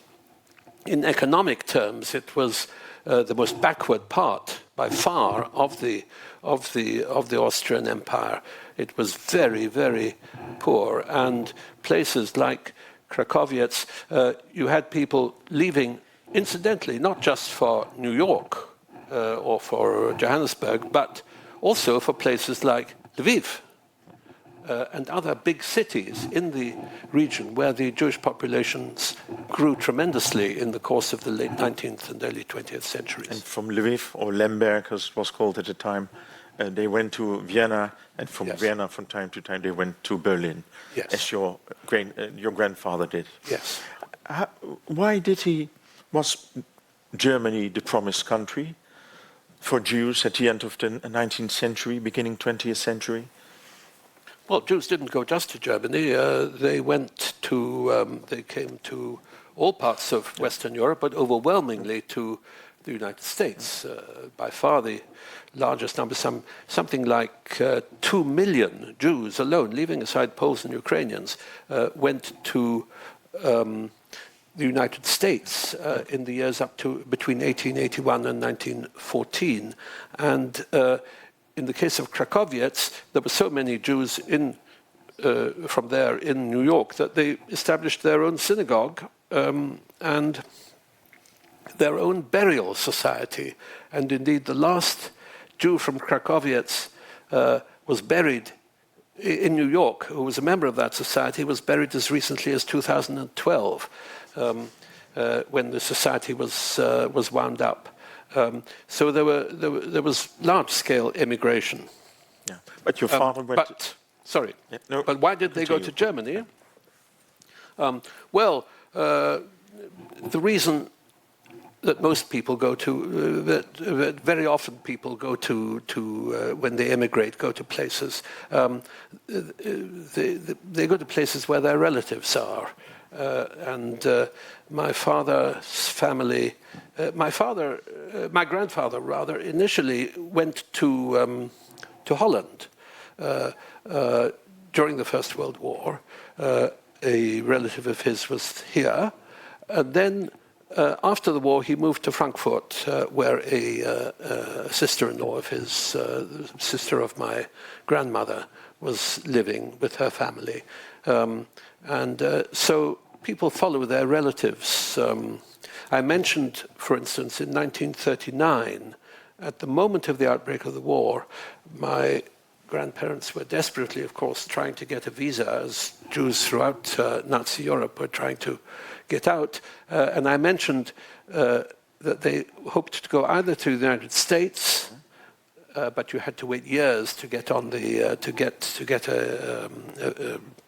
in economic terms, it was the most backward part, by far, of the Austrian Empire. It was very, very poor, and places like Krakowiec, you had people leaving, incidentally, not just for New York or for Johannesburg, but also for places like Lviv and other big cities in the region where the Jewish populations grew tremendously in the course of the late 19th and early 20th centuries. And from Lviv, or Lemberg as it was called at the time, they went to Vienna, and from Vienna, from time to time, they went to Berlin, as your grandfather did. Yes. Why was Germany the promised country for Jews at the end of the 19th century, beginning 20th century? Well, Jews didn't go just to Germany. They came to all parts of Western Europe, but overwhelmingly to the United States. By far the largest number, something like 2 million Jews alone, leaving aside Poles and Ukrainians, went to the United States in the years up to between 1881 and 1914. And in the case of Krakowiec, there were so many Jews from there in New York that they established their own synagogue and their own burial society. And indeed, the last Jew from Krakowiec was buried in New York, who was a member of that society, was buried as recently as 2012, when the society was wound up. So there was large-scale immigration. Yeah, but your father went. But why did they go to Germany? The reason that most people go to, that very often people go to when they immigrate, go to places. They go to places where their relatives are. My father's family, my grandfather rather, initially went to Holland during the First World War. A relative of his was here, and then after the war he moved to Frankfurt, where a sister-in-law of his, sister of my grandmother, was living with her family. So people follow their relatives. I mentioned, for instance, in 1939, at the moment of the outbreak of the war, my grandparents were desperately, of course, trying to get a visa, as Jews throughout Nazi Europe were trying to get out. And I mentioned that they hoped to go either to the United States, but you had to wait years to get on the to get a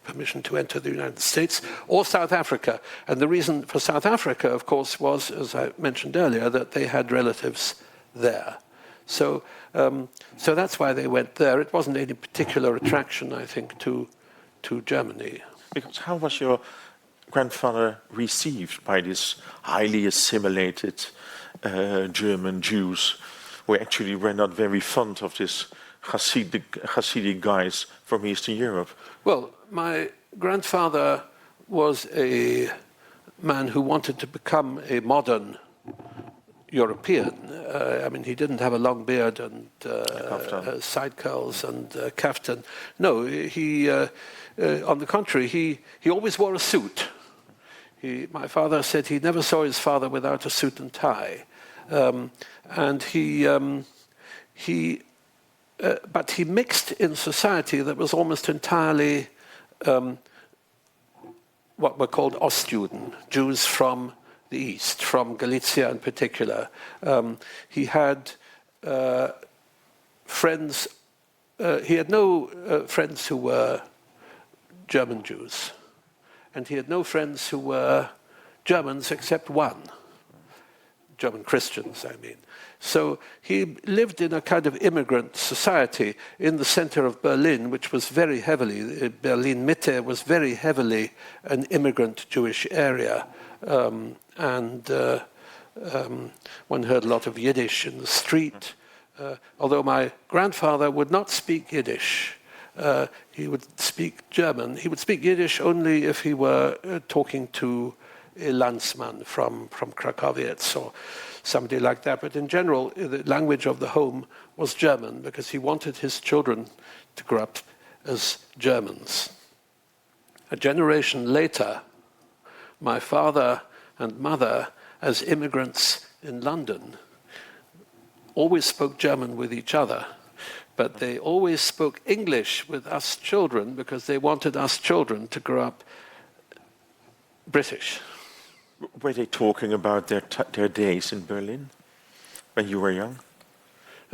permission to enter the United States, or South Africa. And the reason for South Africa, of course, was, as I mentioned earlier, that they had relatives there. So that's why they went there. It wasn't any particular attraction, I think, to Germany. Because how was your grandfather received by these highly assimilated German Jews, who actually were not very fond of this Hasidic guys from Eastern Europe? Well, my grandfather was a man who wanted to become a modern European. I mean, he didn't have a long beard and side curls and kaftan. No, he, on the contrary, he always wore a suit. My father said he never saw his father without a suit and tie. But he mixed in society that was almost entirely what were called Ostjuden, Jews from the East, from Galicia in particular. He had friends, he had no friends who were German Jews, and he had no friends who were Germans except one. German Christians, I mean. So he lived in a kind of immigrant society in the center of Berlin, which was very heavily, Berlin Mitte was very heavily an immigrant Jewish area. One heard a lot of Yiddish in the street, although my grandfather would not speak Yiddish. He would speak German. He would speak Yiddish only if he were talking to a landsman from Krakowiec or somebody like that. But in general, the language of the home was German, because he wanted his children to grow up as Germans. A generation later, my father and mother, as immigrants in London, always spoke German with each other. but they always spoke English with us children because they wanted us children to grow up British. Were they talking about their days in Berlin when you were young?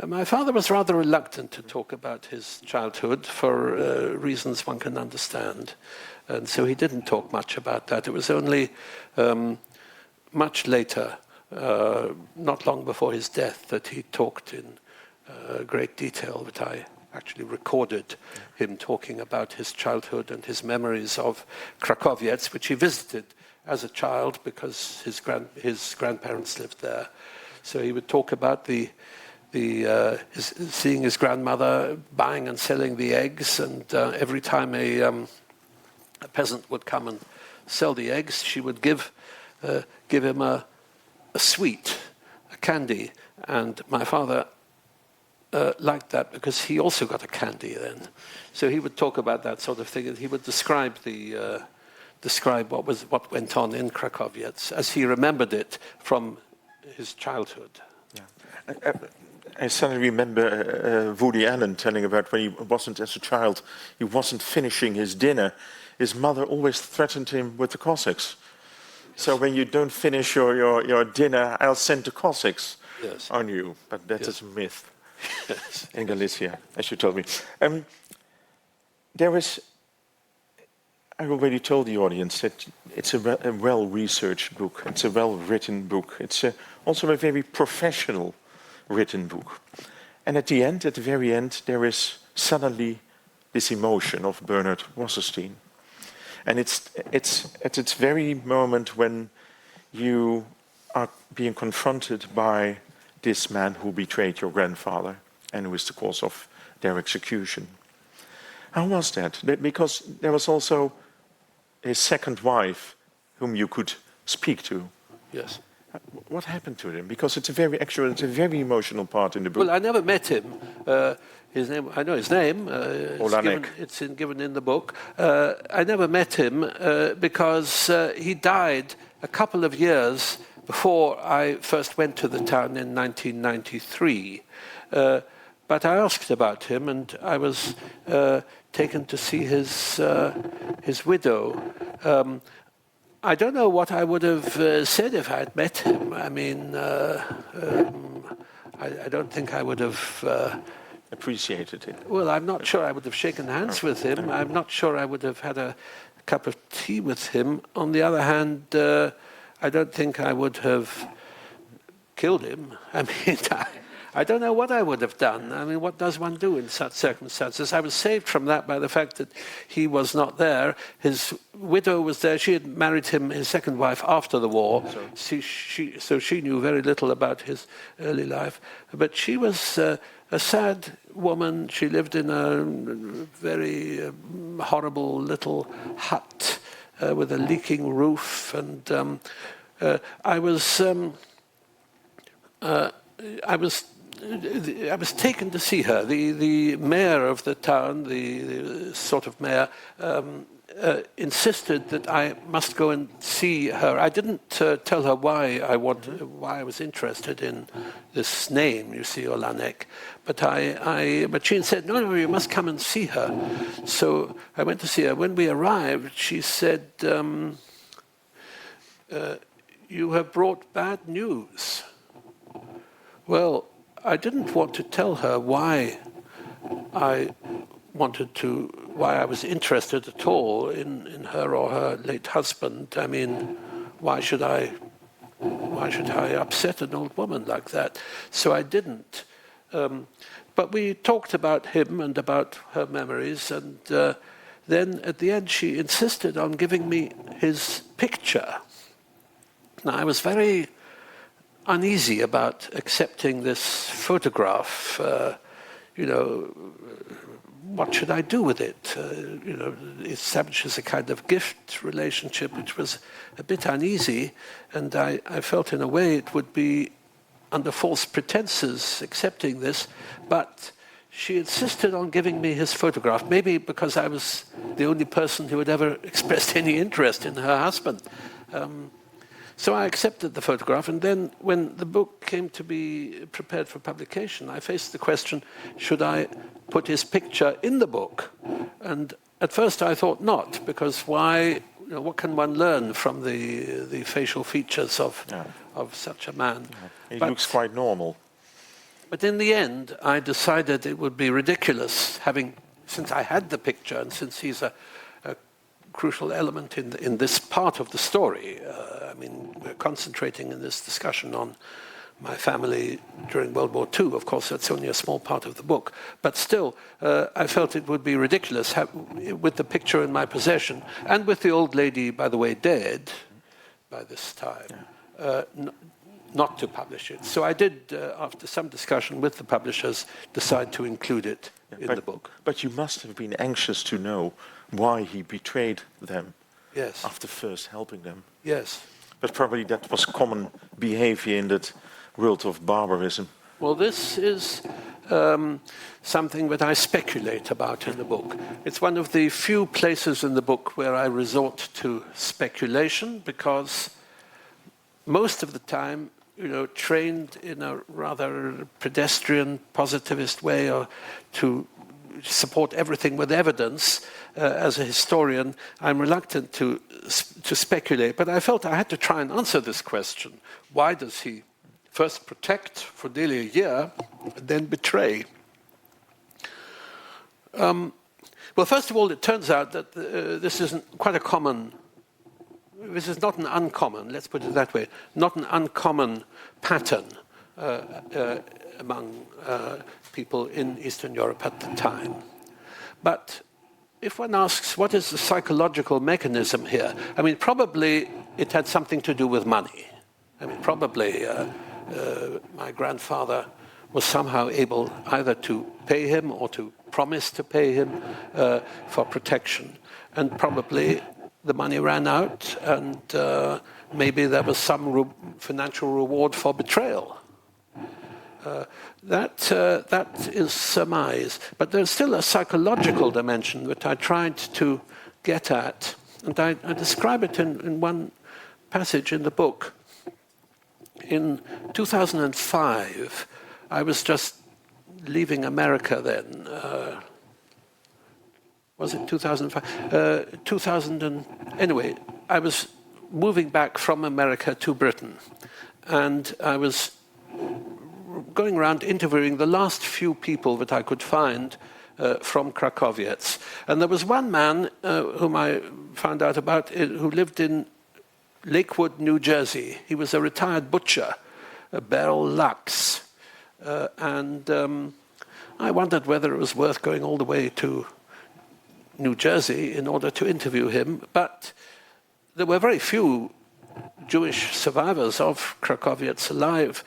My father was rather reluctant to talk about his childhood for reasons one can understand. And so he didn't talk much about that. It was only much later, not long before his death, that he talked in great detail, that I actually recorded him talking about his childhood and his memories of Krakowiec, which he visited as a child because his grandparents lived there. So he would talk about seeing his grandmother buying and selling the eggs, and every time a peasant would come and sell the eggs, she would give him a sweet, a candy, and my father liked that because he also got a candy then. So he would talk about that sort of thing, and he would describe what went on in Krakowiec as he remembered it from his childhood. Yeah. I suddenly remember Woody Allen telling about when he wasn't, as a child, he wasn't finishing his dinner. His mother always threatened him with the Cossacks. So when you don't finish your dinner, I'll send the Cossacks on you. But that is a myth in Galicia, as you told me. I already told the audience that it's a well-researched book. It's a well-written book. It's also a very professional written book. And at the very end, there is suddenly this emotion of Bernard Wasserstein. And it's at its very moment when you are being confronted by this man who betrayed your grandfather and who is the cause of their execution. How was that? Because there was also his second wife whom you could speak to. Yes. What happened to him? Because it's a very emotional part in the book. Well, I never met him. His name, I know his name. It's given in the book. I never met him because he died a couple of years before I first went to the town in 1993. But I asked about him, and I was taken to see his widow. I don't know what I would have said if I had met him. I mean, I don't think I would have appreciated it. Well, I'm not sure I would have shaken hands with him. I'm not sure I would have had a cup of tea with him. On the other hand, I don't think I would have killed him. I mean, I don't know what I would have done. I mean, what does one do in such circumstances? I was saved from that by the fact that he was not there. His widow was there. She had married him, his second wife, after the war. So she knew very little about his early life. But she was a sad woman. She lived in a very horrible little hut with a leaking roof. And I was taken to see her. The mayor of the town, the sort of mayor, insisted that I must go and see her. I didn't tell her why I was interested in this name, you see, Olanek. But she said, no, you must come and see her. So I went to see her. When we arrived, she said, you have brought bad news. Well, I didn't want to tell her why I was interested at all in her or her late husband. I mean, why should I upset an old woman like that? So I didn't. But we talked about him and about her memories, and then at the end she insisted on giving me his picture. Now, I was very uneasy about accepting this photograph. What should I do with it? It establishes a kind of gift relationship, which was a bit uneasy, and I felt in a way it would be under false pretenses accepting this, but she insisted on giving me his photograph, maybe because I was the only person who had ever expressed any interest in her husband. So I accepted the photograph, and then when the book came to be prepared for publication, I faced the question, should I put his picture in the book? And at first I thought not, because why, what can one learn from the facial features of such a man? He looks quite normal. But in the end, I decided it would be ridiculous, since I had the picture and since he's a crucial element in this part of the story. I mean, we're concentrating in this discussion on my family during World War II. Of course, that's only a small part of the book. But still, I felt it would be ridiculous with the picture in my possession and with the old lady, by the way, dead by this time, not to publish it. So I did, after some discussion with the publishers, decide to include it in the book. But you must have been anxious to know why he betrayed them. Yes. After first helping them. Yes. But probably that was common behavior in that world of barbarism. Well, this is something that I speculate about in the book. It's one of the few places in the book where I resort to speculation, because most of the time, trained in a rather pedestrian, positivist way, or to support everything with evidence, as a historian, I'm reluctant to speculate. But I felt I had to try and answer this question. Why does he first protect for nearly a year, and then betray? Well, first of all, it turns out that this isn't quite a common. This is not an uncommon, let's put it that way, not an uncommon pattern among people in Eastern Europe at the time. But if one asks, what is the psychological mechanism here? I mean, probably it had something to do with money. I mean, probably my grandfather was somehow able either to pay him or to promise to pay him for protection. And probably the money ran out, and maybe there was some financial reward for betrayal. That is surmise. But there's still a psychological dimension that I tried to get at. And I describe it in one passage in the book. In 2005, I was just leaving America then. Was it 2005? Anyway, I was moving back from America to Britain. And I was going around interviewing the last few people that I could find from Krakowiec. And there was one man whom I found out about who lived in Lakewood, New Jersey. He was a retired butcher, Beryl Lux. And I wondered whether it was worth going all the way to New Jersey in order to interview him. But there were very few Jewish survivors of Krakowiec alive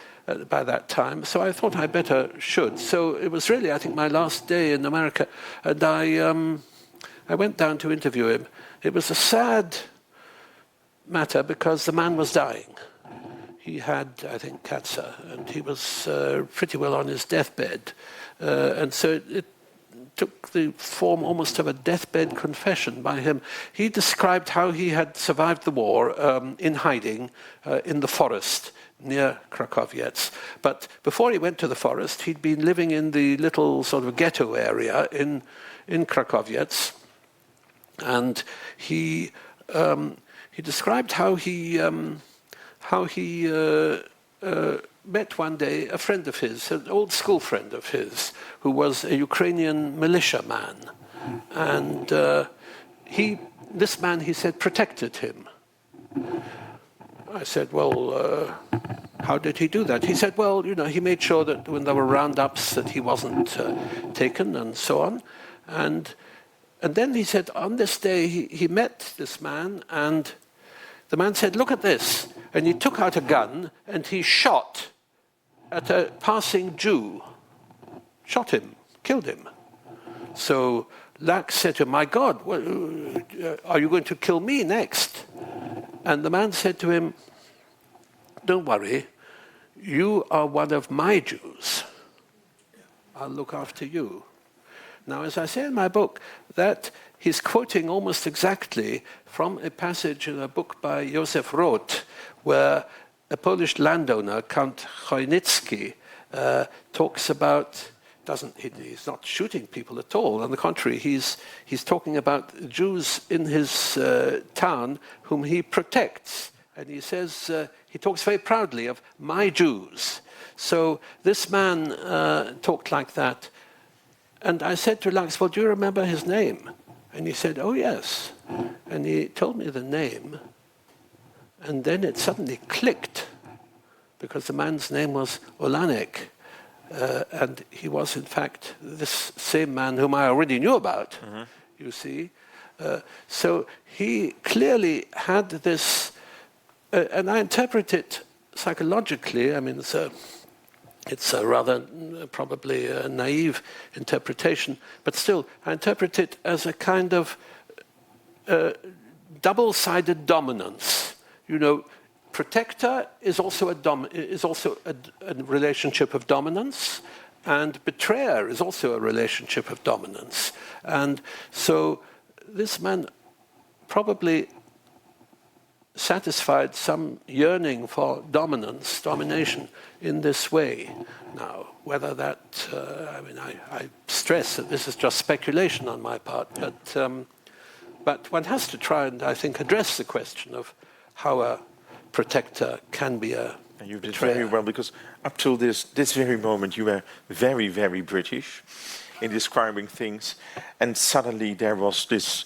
by that time, so I thought I better should. So it was really, I think, my last day in America, and I went down to interview him. It was a sad matter because the man was dying. He had, I think, cancer, and he was pretty well on his deathbed. And so it took the form almost of a deathbed confession by him. He described how he had survived the war in hiding in the forest near Krakowiec. But before he went to the forest, he'd been living in the little sort of ghetto area in Krakowiec. And he described how he met one day a friend of his, an old school friend of his, who was a Ukrainian militiaman. And this man, he said, protected him. I said, well, how did he do that? He said, well, he made sure that when there were roundups that he wasn't taken and so on. And then he said, on this day, he met this man, and the man said, look at this. And he took out a gun, and he shot at a passing Jew. Shot him, killed him. So Lux said to him, my God, are you going to kill me next? And the man said to him, don't worry, you are one of my Jews. I'll look after you. Now, as I say in my book, that he's quoting almost exactly from a passage in a book by Józef Roth, where a Polish landowner, Count Chojnicki, talks about, he's not shooting people at all. On the contrary, he's talking about Jews in his town whom he protects. And he says, he talks very proudly of my Jews. So this man talked like that. And I said to Lux, well, do you remember his name? And he said, oh, yes. And he told me the name. And then it suddenly clicked, because the man's name was Olanek. And he was, in fact, this same man whom I already knew about, you see. So he clearly had this, and I interpret it psychologically. I mean, it's a rather probably a naive interpretation, but still, I interpret it as a kind of double-sided dominance. You know, protector is also a relationship of dominance, and betrayer is also a relationship of dominance. And so this man probably satisfied some yearning for domination in this way. Now, whether that, I stress that this is just speculation on my part, but one has to try and, I think, address the question of how a protector can be a And you did betrayer. very well, because up till this very moment you were very, very British in describing things, and suddenly there was this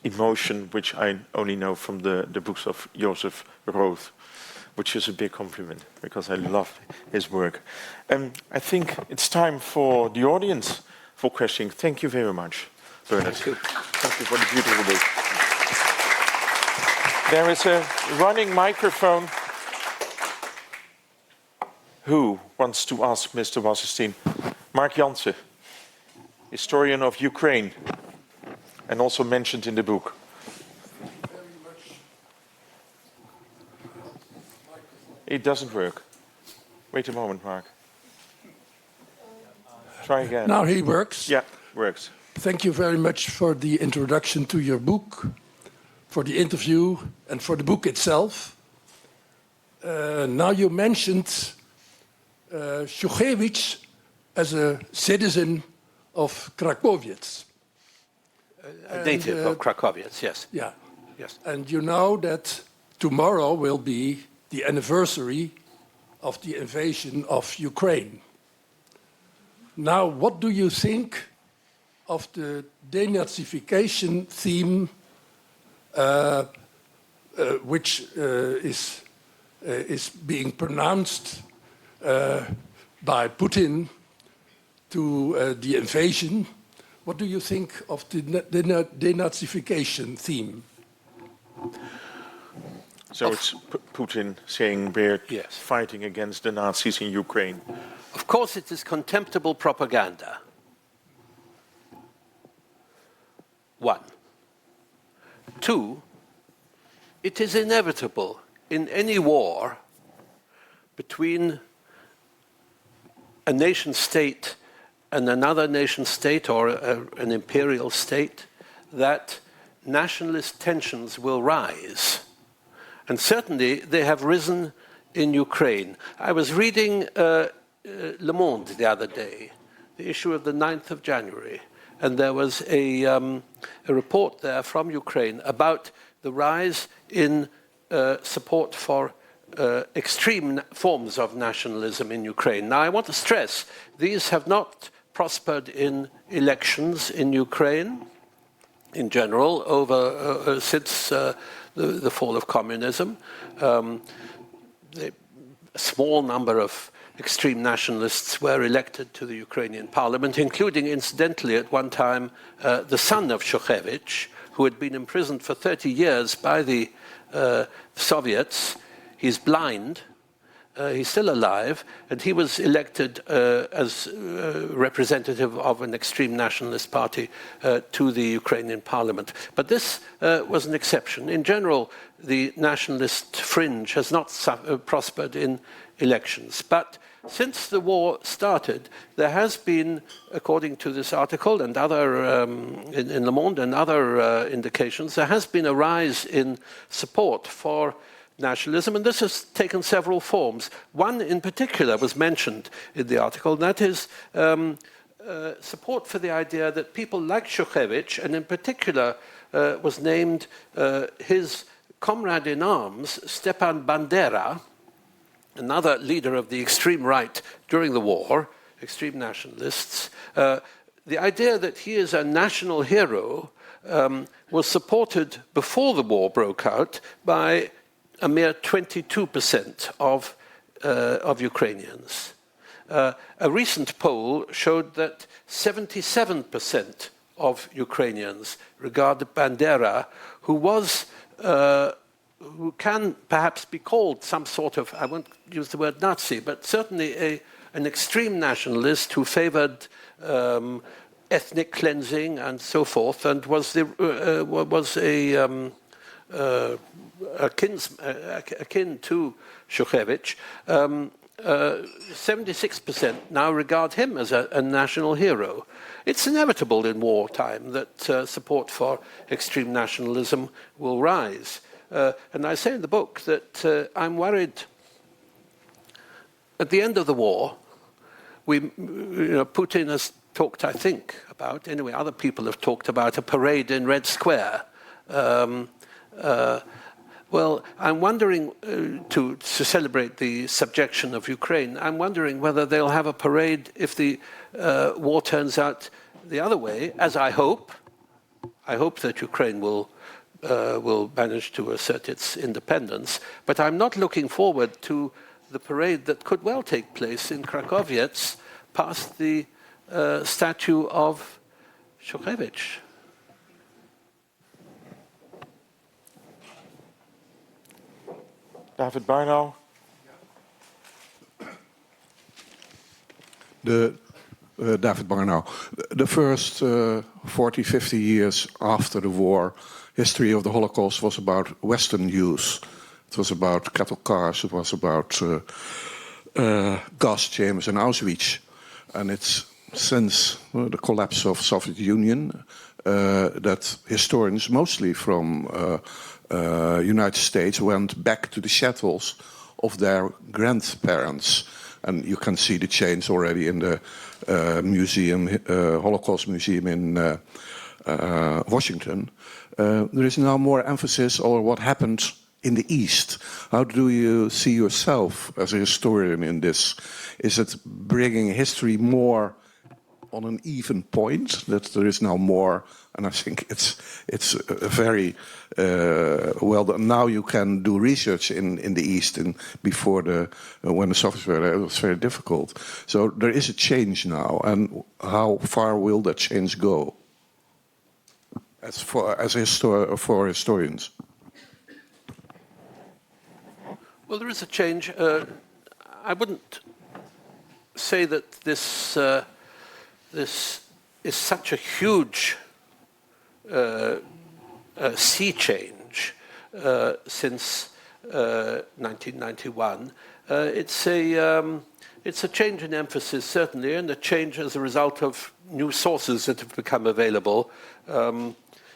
emotion which I only know from the books of Józef Roth, which is a big compliment, because I love his work. I think it's time for the audience for questioning. Thank you very much, Bernard. Thank you. Thank you for the beautiful book. There is a running microphone. Who wants to ask Mr. Wasserstein? Mark Jansen, historian of Ukraine, and also mentioned in the book. It doesn't work. Wait a moment, Mark. Try again. Now he works. Yeah, works. Thank you very much for the introduction to your book, for the interview, and for the book itself. Now you mentioned Krakowiec as a citizen of Krakowiec. A native of Krakowiec, yes. Yeah. Yes. And you know that tomorrow will be the anniversary of the invasion of Ukraine. Now, what do you think of the denazification theme, which is being pronounced by Putin to the invasion? What do you think of the denazification theme? So it's Putin saying we're Yes. fighting against the Nazis in Ukraine. Of course, it is contemptible propaganda. One. Two, it is inevitable in any war between a nation state and another nation state, or an imperial state, that nationalist tensions will rise. And certainly they have risen in Ukraine. I was reading Le Monde the other day, the issue of the 9th of January, and there was a report there from Ukraine about the rise in support for extreme forms of nationalism in Ukraine. Now, I want to stress, these have not prospered in elections in Ukraine in general since the fall of communism. A small number of extreme nationalists were elected to the Ukrainian parliament, including, incidentally, at one time, the son of Krakowiec, who had been imprisoned for 30 years by the Soviets. He's blind, He's still alive, and he was elected as representative of an extreme nationalist party to the Ukrainian parliament. But this was an exception. In general, the nationalist fringe has not prospered in elections. But since the war started, there has been, according to this article and other in Le Monde and other indications, there has been a rise in support for nationalism, and this has taken several forms. One in particular was mentioned in the article, and that is support for the idea that people like Krakowiec, and in particular was named his comrade in arms, Stepan Bandera, another leader of the extreme right during the war, extreme nationalists. The idea that he is a national hero was supported before the war broke out by a mere 22% of Ukrainians. A recent poll showed that 77% of Ukrainians regard Bandera, who can perhaps be called some sort of, I won't use the word Nazi, but certainly an extreme nationalist who favored ethnic cleansing and so forth, and was akin to Krakowiec. 76% now regard him as a national hero. It's inevitable in wartime that support for extreme nationalism will rise. And I say in the book that I'm worried at the end of the war, Putin has talked, I think, about, anyway, other people have talked about a parade in Red Square. Well, I'm wondering, to celebrate the subjection of Ukraine, I'm wondering whether they'll have a parade if the war turns out the other way, as I hope. I hope that Ukraine will manage to assert its independence. But I'm not looking forward to the parade that could well take place in Krakowiec past the statue of Krakowiec. David Barnau. David Barnau. The first 40, 50 years after the war, history of the Holocaust was about Western news. It was about cattle cars, it was about gas chambers and Auschwitz. And it's since the collapse of Soviet Union that historians, mostly from United States, went back to the shackles of their grandparents. And you can see the change already in the museum, Holocaust Museum in Washington. There is now more emphasis on what happened in the East. How do you see yourself as a historian in this? Is it bringing history more on an even point, that there is now more? And I think it's a very well done. Now you can do research in the East, and before when the Soviets were there, it was very difficult. So there is a change now, and how far will that change go? For historians. Well, there is a change. I wouldn't say that this is such a huge sea change since 1991. It's a change in emphasis, certainly, and a change as a result of new sources that have become available,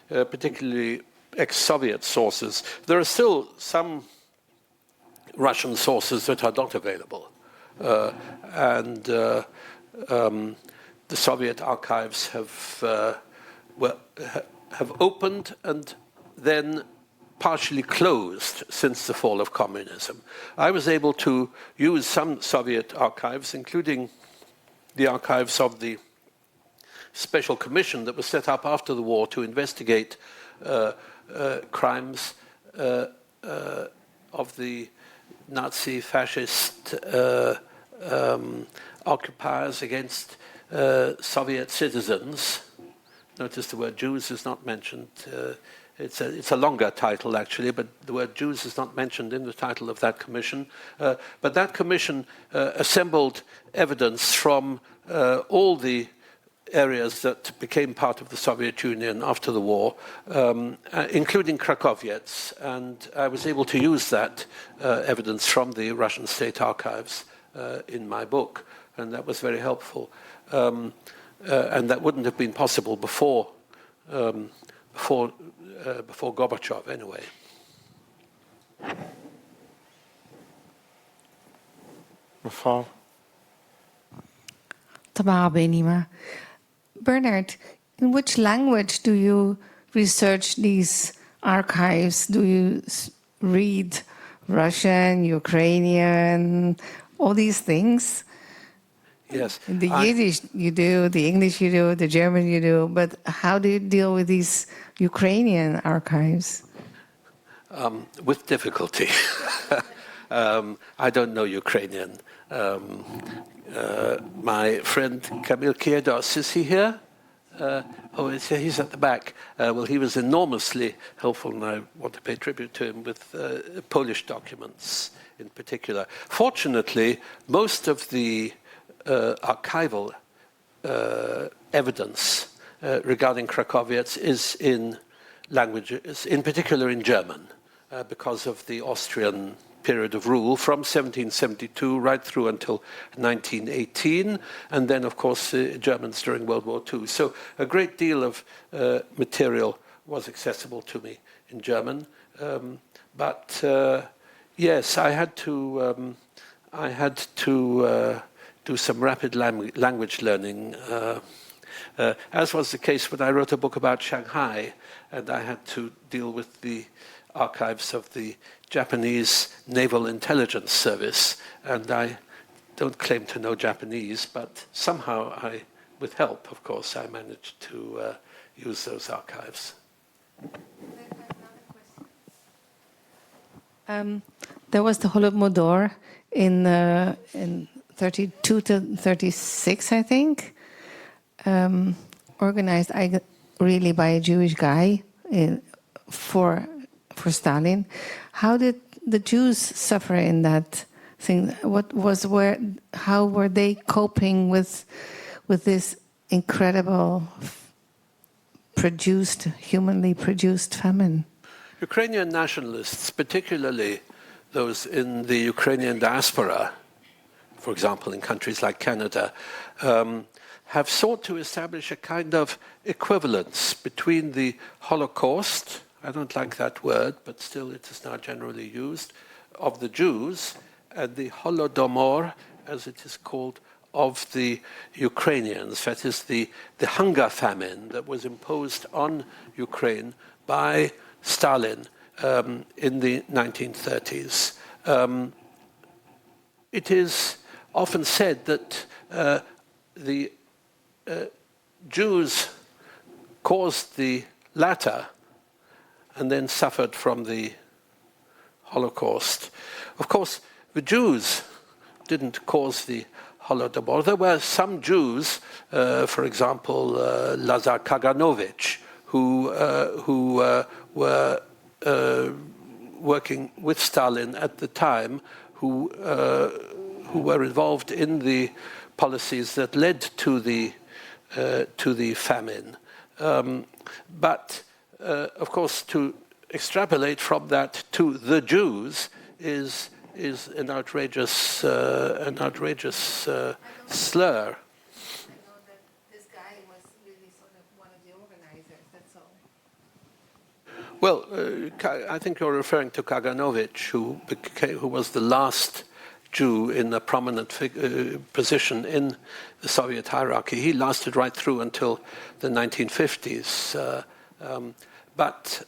particularly ex-Soviet sources. There are still some Russian sources that are not available, and the Soviet archives have opened and then partially closed since the fall of communism. I was able to use some Soviet archives, including the archives of the special commission that was set up after the war to investigate crimes of the Nazi fascist occupiers against Soviet citizens. Notice the word Jews is not mentioned it's a longer title, actually, but the word Jews is not mentioned in the title of that commission. But that commission assembled evidence from all the areas that became part of the Soviet Union after the war, including Krakowiec, and I was able to use that evidence from the Russian state archives in my book, and that was very helpful. And that wouldn't have been possible before Gorbachev, anyway. Mevrouw. Tamara Benima. Bernard, in which language do you research these archives? Do you read Russian, Ukrainian, all these things? Yes. The Yiddish you do, the English you do, the German you do, but how do you deal with these Ukrainian archives? With difficulty. I don't know Ukrainian. My friend Michel Krielaars, is he here? He's at the back. Well, he was enormously helpful, and I want to pay tribute to him with Polish documents in particular. Fortunately, most of the archival evidence regarding Krakowiec is in languages, in particular in German, because of the Austrian period of rule from 1772 right through until 1918, and then, of course, Germans during World War II. So a great deal of material was accessible to me in German. But yes, I had to do some rapid language learning, as was the case when I wrote a book about Shanghai, and I had to deal with the archives of the Japanese Naval Intelligence Service, and I don't claim to know Japanese, but somehow with help, of course, I managed to use those archives. There was the Holodomor in 32 to 36, I think, organized really by a Jewish guy for Stalin. How did the Jews suffer in that thing? How were they coping with this incredible humanly produced famine? Ukrainian nationalists, particularly those in the Ukrainian diaspora, for example, in countries like Canada, have sought to establish a kind of equivalence between the Holocaust, I don't like that word, but still it is now generally used, of the Jews, and the Holodomor, as it is called, of the Ukrainians. That is the hunger famine that was imposed on Ukraine by Stalin in the 1930s. It is often said that the Jews caused the latter and then suffered from the Holocaust. Of course, the Jews didn't cause the Holodomor. There were some Jews, for example, Lazar Kaganovich, who were working with Stalin at the time, who were involved in the policies that led to the famine. But of course, to extrapolate from that to the Jews is an outrageous slur. I know that this guy was really sort of one of the organizers, that's all. Well, I think you're referring to Kaganovich, who was the last Jew in a prominent position in the Soviet hierarchy. He lasted right through until the 1950s. But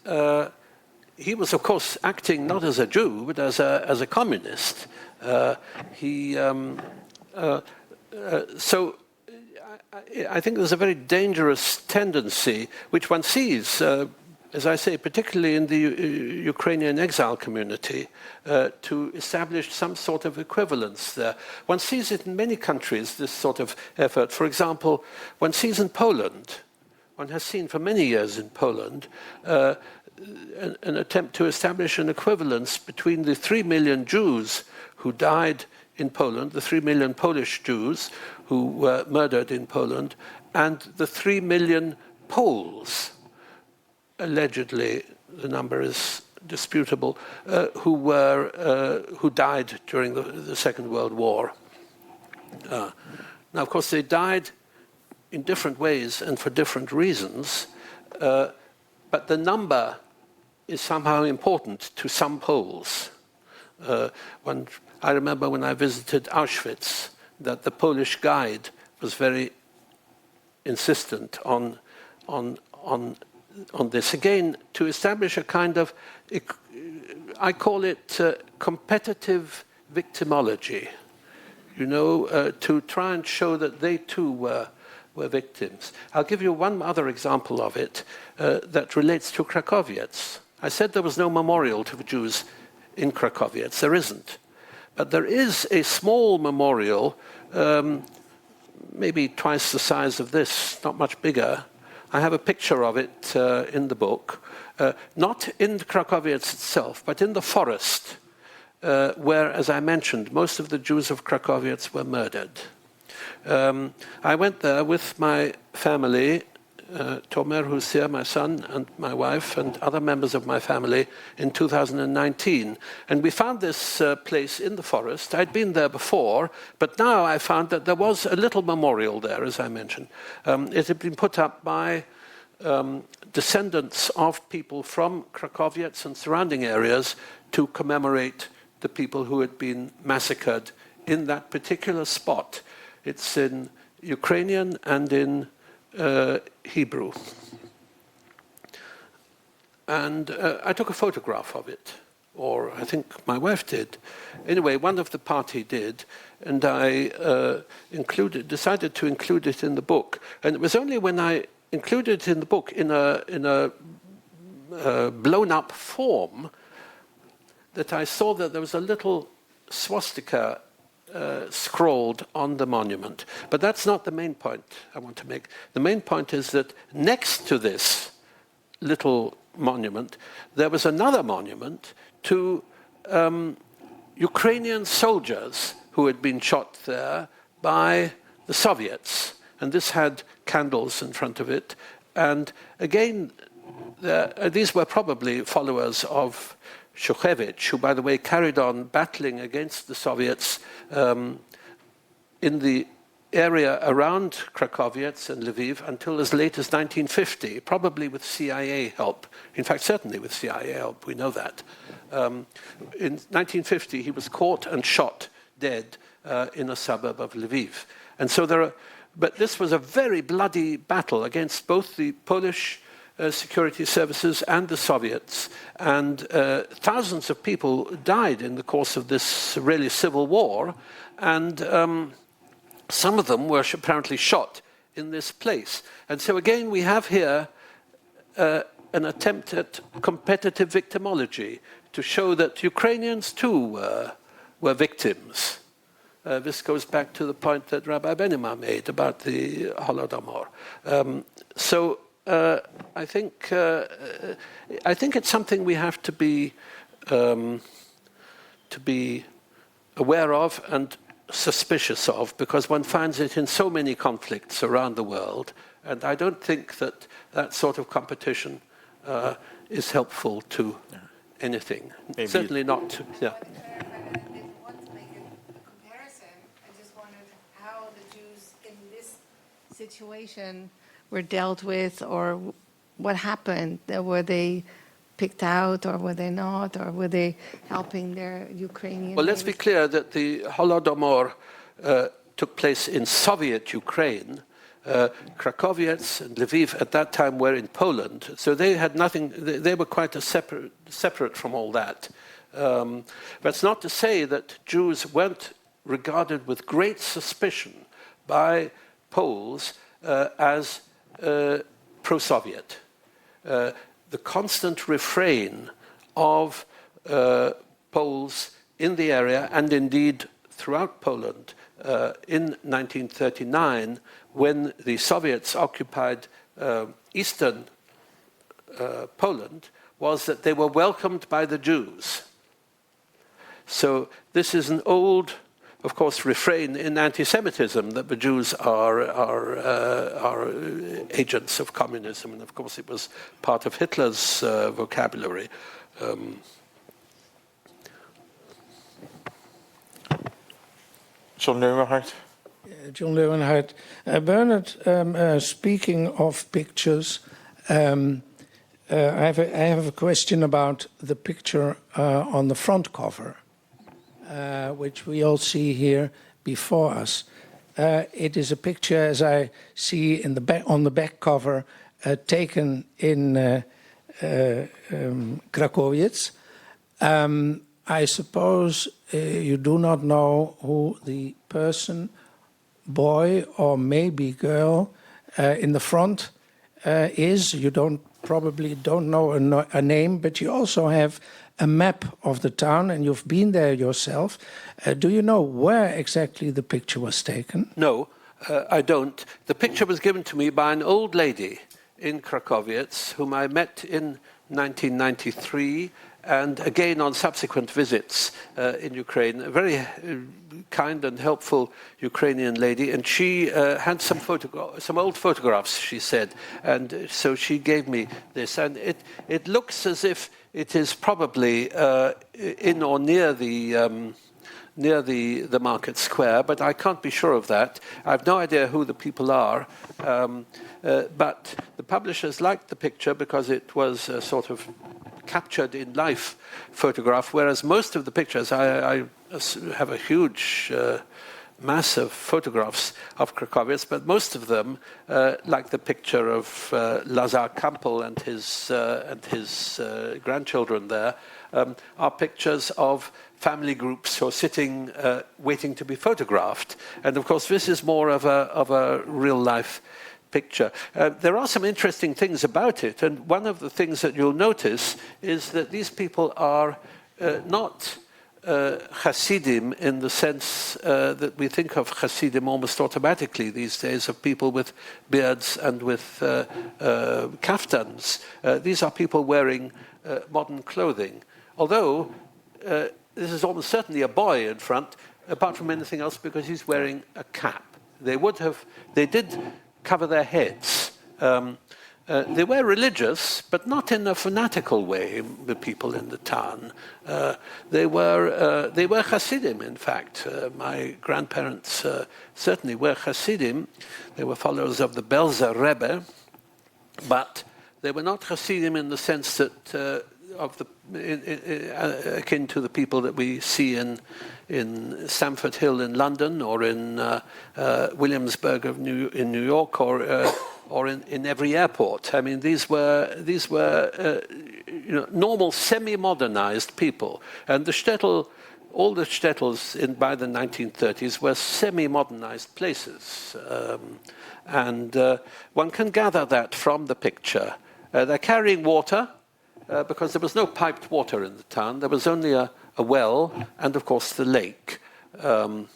he was, of course, acting not as a Jew, but as a communist. So I think there's a very dangerous tendency, which one sees, as I say, particularly in the Ukrainian exile community, to establish some sort of equivalence there. One sees it in many countries, this sort of effort. For example, one sees in Poland, one has seen for many years in Poland, an attempt to establish an equivalence between the 3 million Jews who died in Poland, the 3 million Polish Jews who were murdered in Poland, and the 3 million Poles, allegedly, the number is disputable, who died during the Second World War. Now, of course, they died in different ways and for different reasons, but the number is somehow important to some Poles. I remember when I visited Auschwitz that the Polish guide was very insistent on this. Again, to establish a kind of, I call it competitive victimology, you know, to try and show that they too were victims. I'll give you one other example of it that relates to Krakowiec. I said there was no memorial to the Jews in Krakowiec. There isn't. But there is a small memorial, maybe twice the size of this, not much bigger. I have a picture of it in the book, not in Krakowiec itself, but in the forest, where, as I mentioned, most of the Jews of Krakowiec were murdered. I went there with my family, Tomer, who's here, my son, and my wife, and other members of my family in 2019. And we found this place in the forest. I'd been there before, but now I found that there was a little memorial there, as I mentioned. It had been put up by descendants of people from Krakowiec and surrounding areas to commemorate the people who had been massacred in that particular spot. It's in Ukrainian and in Hebrew. And I took a photograph of it, or I think my wife did. Anyway, one of the party did, and I decided to include it in the book. And it was only when I included it in the book in a blown-up form that I saw that there was a little swastika scrawled on the monument. But that's not the main point I want to make. The main point is that next to this little monument, there was another monument to Ukrainian soldiers who had been shot there by the Soviets. And this had candles in front of it. And again, these were probably followers of Krakowiec, who, by the way, carried on battling against the Soviets in the area around Krakowiec and Lviv until as late as 1950, probably with CIA help. In fact, certainly with CIA help, we know that. In 1950, he was caught and shot dead in a suburb of Lviv. And so but this was a very bloody battle against both the Polish security services and the Soviets, and thousands of people died in the course of this really civil war, and some of them were apparently shot in this place. And so again we have here an attempt at competitive victimology to show that Ukrainians too were victims. This goes back to the point that Rabbi Benima made about the Holodomor. I think it's something we have to be aware of and suspicious of, because one finds it in so many conflicts around the world, and I don't think that that sort of competition is helpful to anything. Maybe certainly not to, yeah. Situation were dealt with, or what happened? Were they picked out, or were they not, or were they helping their Ukrainian? Well, let's be clear that the Holodomor took place in Soviet Ukraine. Krakowiec and Lviv at that time were in Poland, so they had nothing. They were quite separate from all that. That's not to say that Jews weren't regarded with great suspicion by Poles as pro-Soviet. The constant refrain of Poles in the area, and indeed throughout Poland, in 1939, when the Soviets occupied eastern Poland, was that they were welcomed by the Jews. So this is an old, of course, refrain in anti-Semitism that the Jews are agents of communism, and of course it was part of Hitler's vocabulary. John Leeuwenhard. John Leeuwenhard. Bernard, speaking of pictures, I have a question about the picture on the front cover, which we all see here before us. It is a picture, as I see in the back, on the back cover, taken in Krakowiec. I suppose you do not know who the person, boy or maybe girl, in the front is. You probably don't know a name, but you also have a map of the town, and you've been there yourself. Do you know where exactly the picture was taken? No, I don't. The picture was given to me by an old lady in Krakowiec, whom I met in 1993, and again on subsequent visits in Ukraine. A very kind and helpful Ukrainian lady, and she had some old photographs, she said, and so she gave me this, and it looks as if it is probably in or near the market square, but I can't be sure of that. I have no idea who the people are, but the publishers liked the picture because it was a sort of captured in life photograph, whereas most of the pictures, I have a huge mass of photographs of Krakowiec, but most of them, like the picture of Lazar Kampel and his grandchildren there, are pictures of family groups who are sitting waiting to be photographed. And of course this is more of a real life picture. There are some interesting things about it, and one of the things that you'll notice is that these people are not Hasidim in the sense that we think of Hasidim almost automatically these days, of people with beards and with kaftans. These are people wearing modern clothing. Although this is almost certainly a boy in front, apart from anything else, because he's wearing a cap. They did cover their heads. They were religious, but not in a fanatical way, the people in the town. They were Hasidim, in fact. My grandparents certainly were Hasidim. They were followers of the Belzer Rebbe, but they were not Hasidim in the sense that akin to the people that we see in Stamford Hill in London, or in Williamsburg in New York, or in every airport. I mean, these were normal, semi-modernized people, and the shtetl, all the shtetls by the 1930s were semi-modernized places, and one can gather that from the picture. They're carrying water. Because there was no piped water in the town. There was only a well and, of course, the lake. So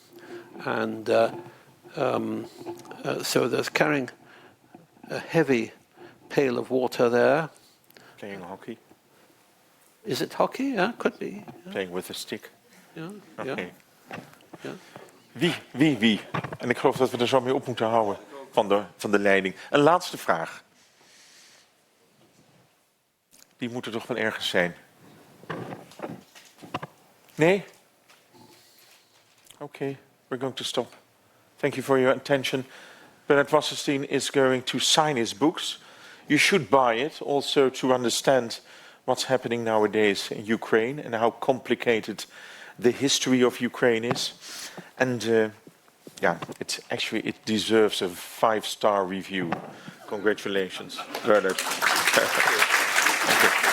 they're carrying a heavy pail of water there. Playing hockey. Is it hockey? Yeah, could be. Yeah. Playing with a stick. Yeah, Okay. Yeah. Wie? En ik geloof dat we er zo mee op moeten houden van de leiding. Een laatste vraag. Die moeten toch wel ergens zijn? Nee? Okay, we're going to stop. Thank you for your attention. Bernard Wasserstein is going to sign his books. You should buy it also to understand what's happening nowadays in Ukraine and how complicated the history of Ukraine is. And it deserves a 5-star review. Congratulations, Bernard. Thank you.